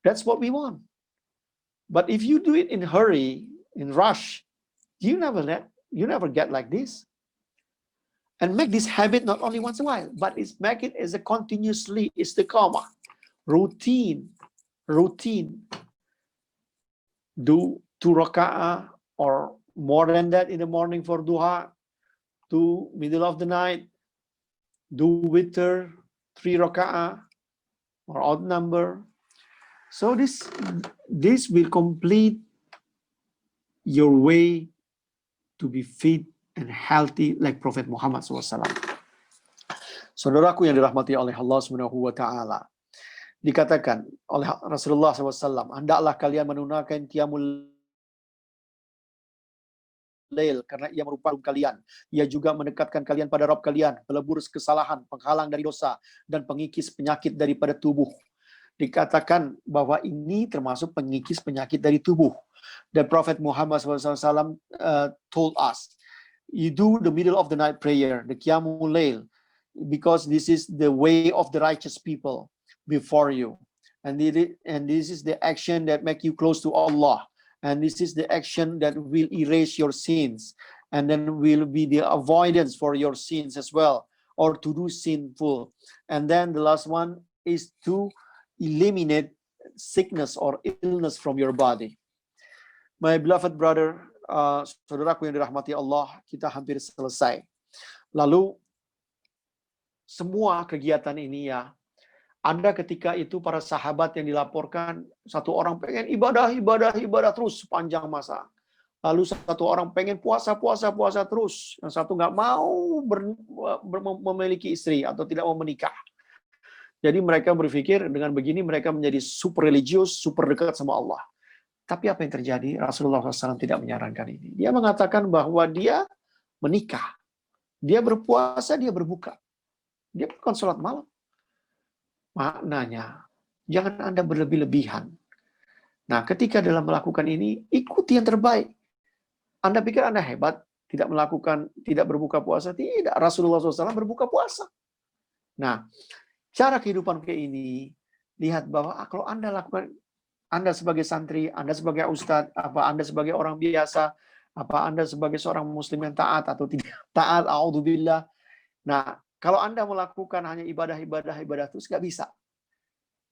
That's what we want. But if you do it in hurry, in rush, you never get like this. And make this habit not only once in a while, but make it as a continuously istiqamah, routine. Do 2 raka'ah or more than that in the morning for duha, do middle of the night, do witr, 3 raka'ah or odd number. So this will complete your way to be fit and healthy like Prophet Muhammad SAW. Saudaraku yang dirahmati oleh Allah Subhanahu wa Ta'ala, dikatakan oleh Rasulullah SAW, hendaklah kalian menunaikan qiyamul lail karena ia merupakan kalian. Ia juga mendekatkan kalian pada Rabb kalian, pelebur kesalahan, penghalang dari dosa, dan pengikis penyakit daripada tubuh. Dikatakan bahwa ini termasuk pengikis penyakit dari tubuh. Dan Prophet Muhammad SAW told us, you do the middle of the night prayer, the qiyamul lail, because this is the way of the righteous people before you. And this is the action that make you close to Allah. And this is the action that will erase your sins. And then will be the avoidance for your sins as well, or to do sinful. And then the last one is to eliminate sickness or illness from your body. My beloved brother, saudaraku yang dirahmati Allah, kita hampir selesai. Lalu semua kegiatan ini ya, ada ketika itu para sahabat yang dilaporkan, satu orang pengen ibadah terus sepanjang masa. Lalu satu orang pengen puasa terus. Yang satu nggak mau memiliki istri atau tidak mau menikah. Jadi mereka berpikir dengan begini mereka menjadi super religius, super dekat sama Allah. Tapi apa yang terjadi? Rasulullah SAW tidak menyarankan ini. Dia mengatakan bahwa dia menikah. Dia berpuasa, dia berbuka. Dia bukan sholat malam. maknanya. Jangan Anda berlebih-lebihan. Nah, ketika dalam melakukan ini, ikuti yang terbaik. Anda pikir Anda hebat, tidak berbuka puasa? Tidak, Rasulullah SAW berbuka puasa. Nah, cara kehidupan kayak ini, lihat bahwa kalau Anda lakukan, Anda sebagai santri, Anda sebagai ustadz, apa Anda sebagai orang biasa, apa Anda sebagai seorang muslim yang taat atau tidak taat, a'udzubillah. Nah, kalau Anda melakukan hanya ibadah terus, nggak bisa.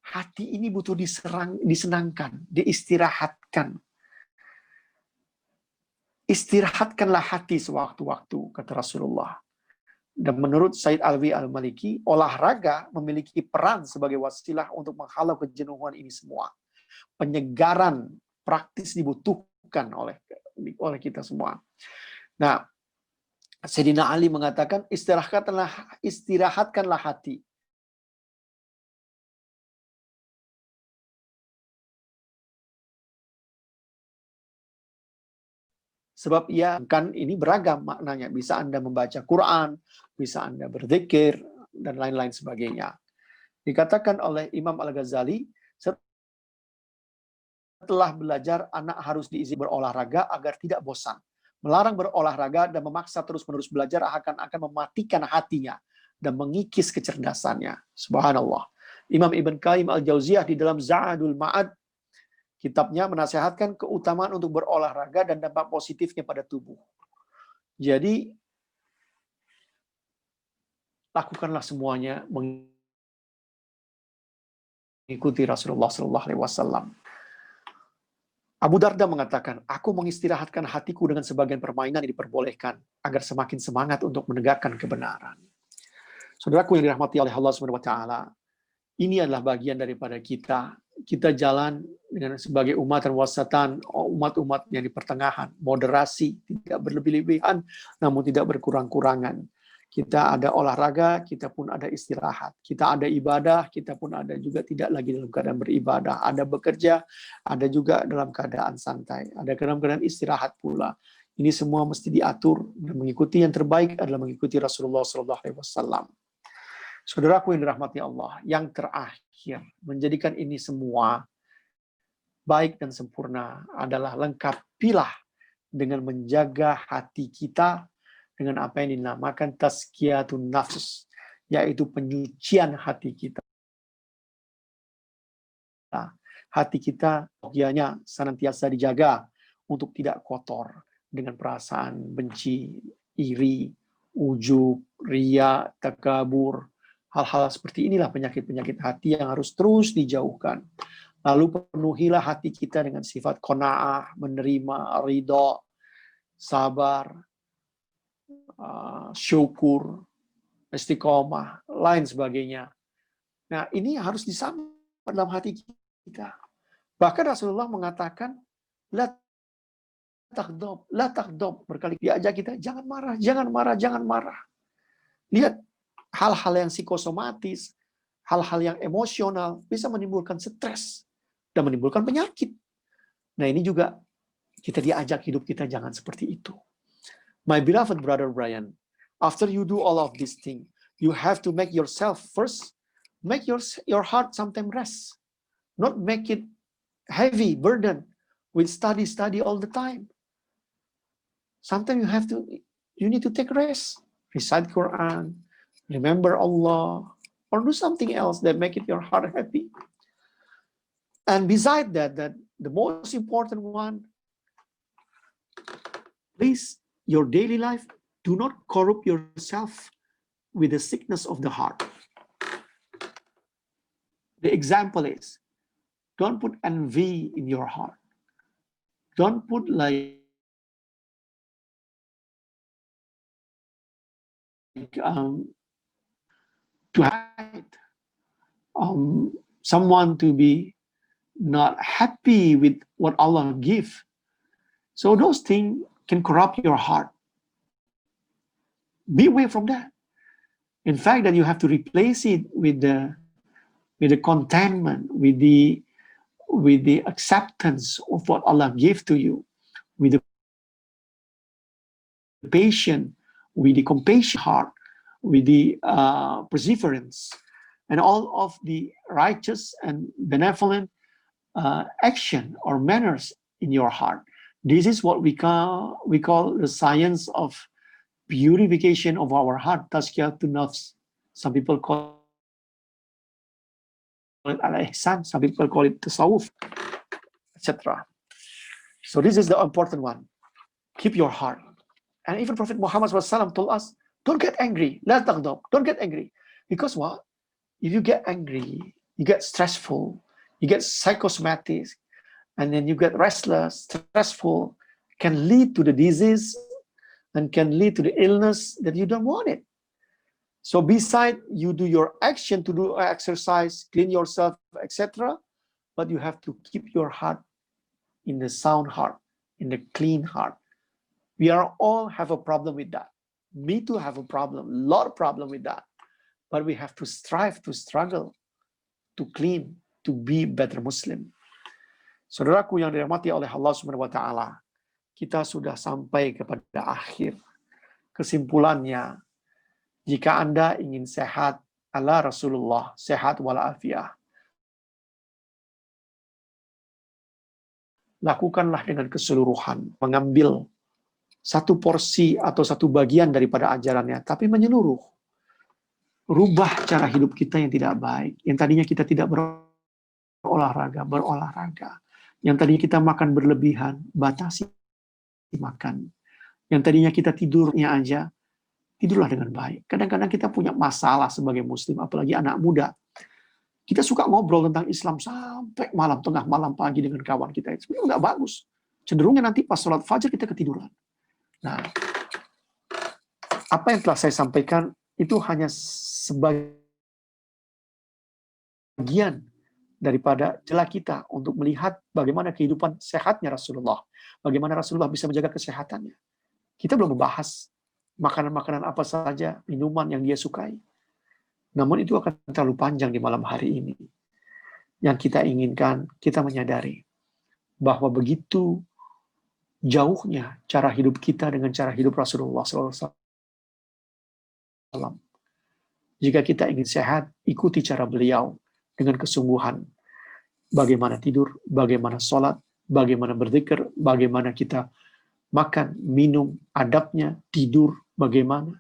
Hati ini butuh disenangkan, diistirahatkan. Istirahatkanlah hati sewaktu-waktu, kata Rasulullah. Dan menurut Said Alwi Al-Maliki, olahraga memiliki peran sebagai wasilah untuk menghalau kejenuhan ini semua. Penyegaran praktis dibutuhkan oleh kita semua. Nah, Sayyidina Ali mengatakan, istirahatkanlah hati. Sebab ini beragam maknanya. Bisa Anda membaca Quran, bisa Anda berzikir, dan lain-lain sebagainya. Dikatakan oleh Imam Al-Ghazali, setelah belajar, anak harus diizinkan berolahraga agar tidak bosan. Melarang berolahraga dan memaksa terus-menerus belajar akan mematikan hatinya dan mengikis kecerdasannya. Subhanallah. Imam Ibn Qayyim Al-Jauziyah di dalam Za'adul Ma'ad, kitabnya menasihatkan keutamaan untuk berolahraga dan dampak positifnya pada tubuh. Jadi, lakukanlah semuanya mengikuti Rasulullah SAW. Abu Darda mengatakan, aku mengistirahatkan hatiku dengan sebagian permainan yang diperbolehkan, agar semakin semangat untuk menegakkan kebenaran. Saudaraku yang dirahmati oleh Allah SWT, ini adalah bagian daripada kita. Kita jalan dengan sebagai umat dan wasatan, umat-umat yang di pertengahan, moderasi, tidak berlebih-lebihan, namun tidak berkurang-kurangan. Kita ada olahraga, kita pun ada istirahat. Kita ada ibadah, kita pun ada juga tidak lagi dalam keadaan beribadah. Ada bekerja, ada juga dalam keadaan santai. Ada dalam keadaan istirahat pula. Ini semua mesti diatur dan mengikuti yang terbaik adalah mengikuti Rasulullah SAW. Saudaraku yang dirahmati Allah, yang terakhir, menjadikan ini semua baik dan sempurna adalah lengkapilah dengan menjaga hati kita dengan apa yang dinamakan tazkiyatun nafs, yaitu penyucian hati kita. Hati kita dianya senantiasa dijaga untuk tidak kotor dengan perasaan benci, iri, ujub, riya, takabur. Hal-hal seperti inilah penyakit-penyakit hati yang harus terus dijauhkan. Lalu penuhilah hati kita dengan sifat qanaah, menerima, ridha, sabar, syukur, istiqomah, lain sebagainya. Nah, ini harus disampai dalam hati kita. Bahkan Rasulullah mengatakan, la takdob, berkali diajak kita, jangan marah. Lihat, hal-hal yang psikosomatis, hal-hal yang emosional, bisa menimbulkan stres, dan menimbulkan penyakit. Nah, ini juga kita diajak hidup kita jangan seperti itu. My beloved brother Brian, after you do all of these things, you have to make yourself first, make your heart sometimes rest. Not make it heavy, burden with study all the time. Sometimes you need to take rest. Recite Quran, remember Allah, or do something else that make it your heart happy. And beside that the most important one, please, your daily life, do not corrupt yourself with the sickness of the heart. The example is, don't put envy in your heart. Don't put to hide someone to be not happy with what Allah gives. So those things can corrupt your heart. Be away from that. In fact, that you have to replace it with the contentment, with the acceptance of what Allah gave to you, with the patience, with the compassion heart, with the perseverance, and all of the righteous and benevolent action or manners in your heart. This is what we call the science of purification of our heart, tazkiyatun nafs. Some people call it al-ihsan, some people call it tasawuf, etc. So this is the important one. Keep your heart. And even Prophet Muhammad SAW told us, don't get angry. La taghdab. Don't get angry. Because what? If you get angry, you get stressful, you get psychosomatic, and then you get restless, stressful, can lead to the disease and can lead to the illness that you don't want it. So beside you do your action to do exercise, clean yourself, etc., but you have to keep your heart in the sound heart, in the clean heart. We are all have a problem with that. Me too have a problem, lot of problem with that. But we have to strive, to struggle, to clean, to be better Muslim. Saudaraku yang dirahmati oleh Allah Subhanahu wa taala, kita sudah sampai kepada akhir. Kesimpulannya, jika Anda ingin sehat ala Rasulullah, sehat walafiat, lakukanlah dengan keseluruhan, mengambil satu porsi atau satu bagian daripada ajarannya, tapi menyeluruh. Rubah cara hidup kita yang tidak baik. Yang tadinya kita tidak berolahraga. Yang tadinya kita makan berlebihan, batasi makan. Yang tadinya kita tidurnya aja, tidurlah dengan baik. Kadang-kadang kita punya masalah sebagai Muslim, apalagi anak muda. Kita suka ngobrol tentang Islam sampai malam, tengah malam, pagi dengan kawan kita. Sebenarnya nggak bagus. Cenderungnya nanti pas sholat fajar kita ketiduran. Nah, apa yang telah saya sampaikan itu hanya sebagian daripada celah kita untuk melihat bagaimana kehidupan sehatnya Rasulullah. Bagaimana Rasulullah bisa menjaga kesehatannya. Kita belum membahas makanan-makanan apa saja, minuman yang dia sukai. Namun itu akan terlalu panjang di malam hari ini. Yang kita inginkan, kita menyadari bahwa begitu jauhnya cara hidup kita dengan cara hidup Rasulullah SAW. Jika kita ingin sehat, ikuti cara beliau dengan kesungguhan. Bagaimana tidur, bagaimana sholat, bagaimana berzikir, bagaimana kita makan, minum, adabnya, tidur, bagaimana.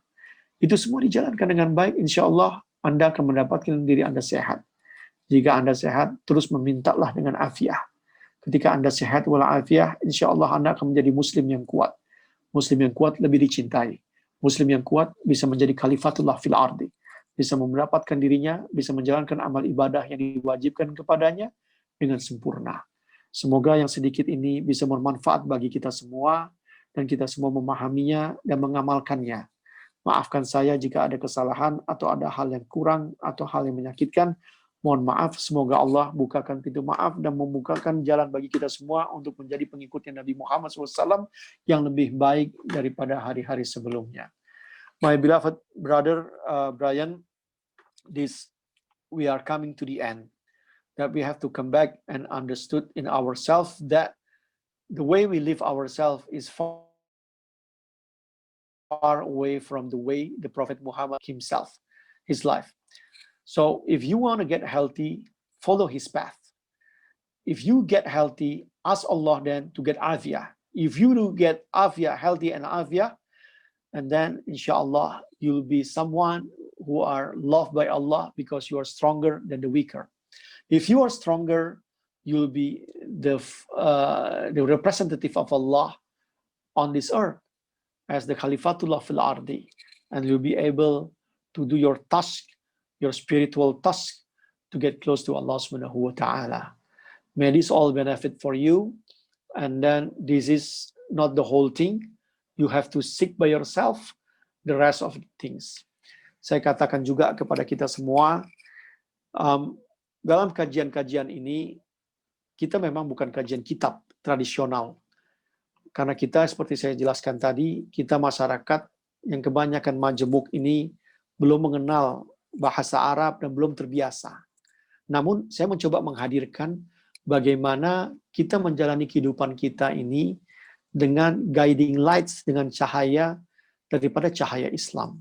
Itu semua dijalankan dengan baik, insya Allah Anda akan mendapatkan diri Anda sehat. Jika Anda sehat, terus memintalah dengan afiah. Ketika Anda sehat walafiah, insya Allah Anda akan menjadi Muslim yang kuat. Muslim yang kuat lebih dicintai. Muslim yang kuat bisa menjadi khalifatullah fil ardi. Bisa mendapatkan dirinya, bisa menjalankan amal ibadah yang diwajibkan kepadanya dengan sempurna. Semoga yang sedikit ini bisa bermanfaat bagi kita semua, dan kita semua memahaminya dan mengamalkannya. Maafkan saya jika ada kesalahan atau ada hal yang kurang atau hal yang menyakitkan. Mohon maaf, semoga Allah bukakan pintu maaf dan membukakan jalan bagi kita semua untuk menjadi pengikutnya Nabi Muhammad SAW yang lebih baik daripada hari-hari sebelumnya. My beloved brother Brian, we are coming to the end. That we have to come back and understood in ourselves that the way we live ourselves is far away from the way the Prophet Muhammad himself, his life. So if you want to get healthy, follow his path. If you get healthy, ask Allah then to get afiyah. If you do get afiyah, healthy and afiyah, and then inshallah you'll be someone who are loved by Allah because you are stronger than the weaker. If you are stronger, you'll be the representative of Allah on this earth as the Khalifatullah fil ardi, and you'll be able to do your task, your spiritual task, to get close to Allah subhanahu wa ta'ala. May this all benefit for you, and then this is not the whole thing. You have to seek by yourself the rest of the things. Saya katakan juga kepada kita semua, dalam kajian-kajian ini, kita memang bukan kajian kitab tradisional. Karena kita, seperti saya jelaskan tadi, kita masyarakat yang kebanyakan majemuk ini belum mengenal bahasa Arab dan belum terbiasa. Namun, saya mencoba menghadirkan bagaimana kita menjalani kehidupan kita ini dengan guiding lights, dengan cahaya daripada cahaya Islam.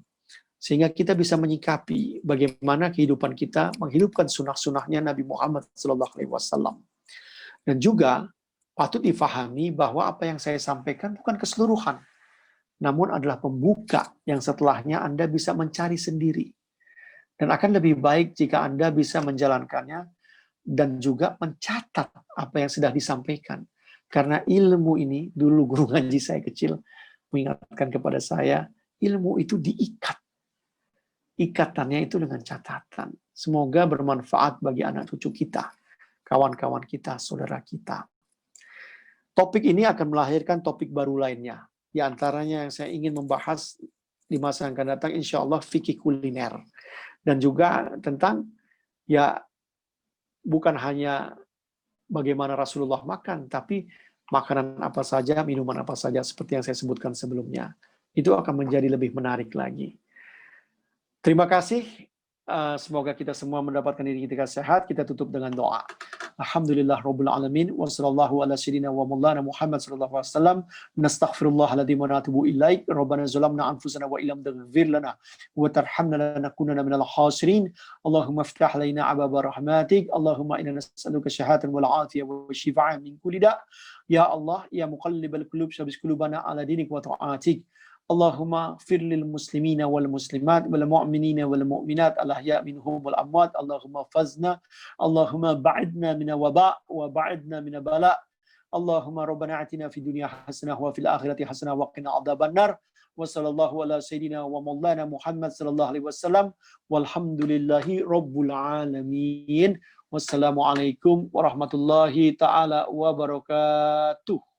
sehingga kita bisa menyikapi bagaimana kehidupan kita menghidupkan sunnah-sunnahnya Nabi Muhammad SAW. Dan juga patut difahami bahwa apa yang saya sampaikan bukan keseluruhan, namun adalah pembuka yang setelahnya Anda bisa mencari sendiri. Dan akan lebih baik jika Anda bisa menjalankannya dan juga mencatat apa yang sudah disampaikan. Karena ilmu ini, dulu guru ngaji saya kecil mengingatkan kepada saya, ilmu itu diikat. Ikatannya itu dengan catatan. Semoga bermanfaat bagi anak cucu kita, kawan-kawan kita, saudara kita. Topik ini akan melahirkan topik baru lainnya. Di antaranya yang saya ingin membahas di masa yang akan datang, insya Allah fikih kuliner. Dan juga tentang, ya bukan hanya bagaimana Rasulullah makan, tapi makanan apa saja, minuman apa saja, seperti yang saya sebutkan sebelumnya. Itu akan menjadi lebih menarik lagi. Terima kasih. Semoga kita semua mendapatkan diri kita sehat. Kita tutup dengan doa. Alhamdulillah Rabbil Alamin. Wa sallallahu ala sayyidina wa maulana Muhammad sallallahu alaihi wasallam. Nastaghfirullahaladzim wa natubu ilaik. Rabbana zalamna anfusana wa illam taghfir lana wa tarhamna lanakunanna minal khasirin. Allahumma iftah alaina ababa rahmatik. Allahumma inna nas'aluka syahatan wal afiyah wa shifaa min kulli da'. Ya Allah, ya muqallibal qulub, syabis qulubana ala dinik wa ta'atik. Allahumma firlil muslimina wal muslimat wal mu'minina wal mu'minat al-ahya' minhum wal amwat. Allahumma fazna, Allahumma ba'idna min waba' wa ba'idna min bala'. Allahumma rabbana atina fid dunya hasanah wa fil akhirati hasanah wa qina adzabannar. Wa sallallahu ala sayyidina wa maulana Muhammad sallallahu alaihi wasallam. Walhamdulillahi rabbil alamin. Wassalamualaikum warahmatullahi taala wabarakatuh.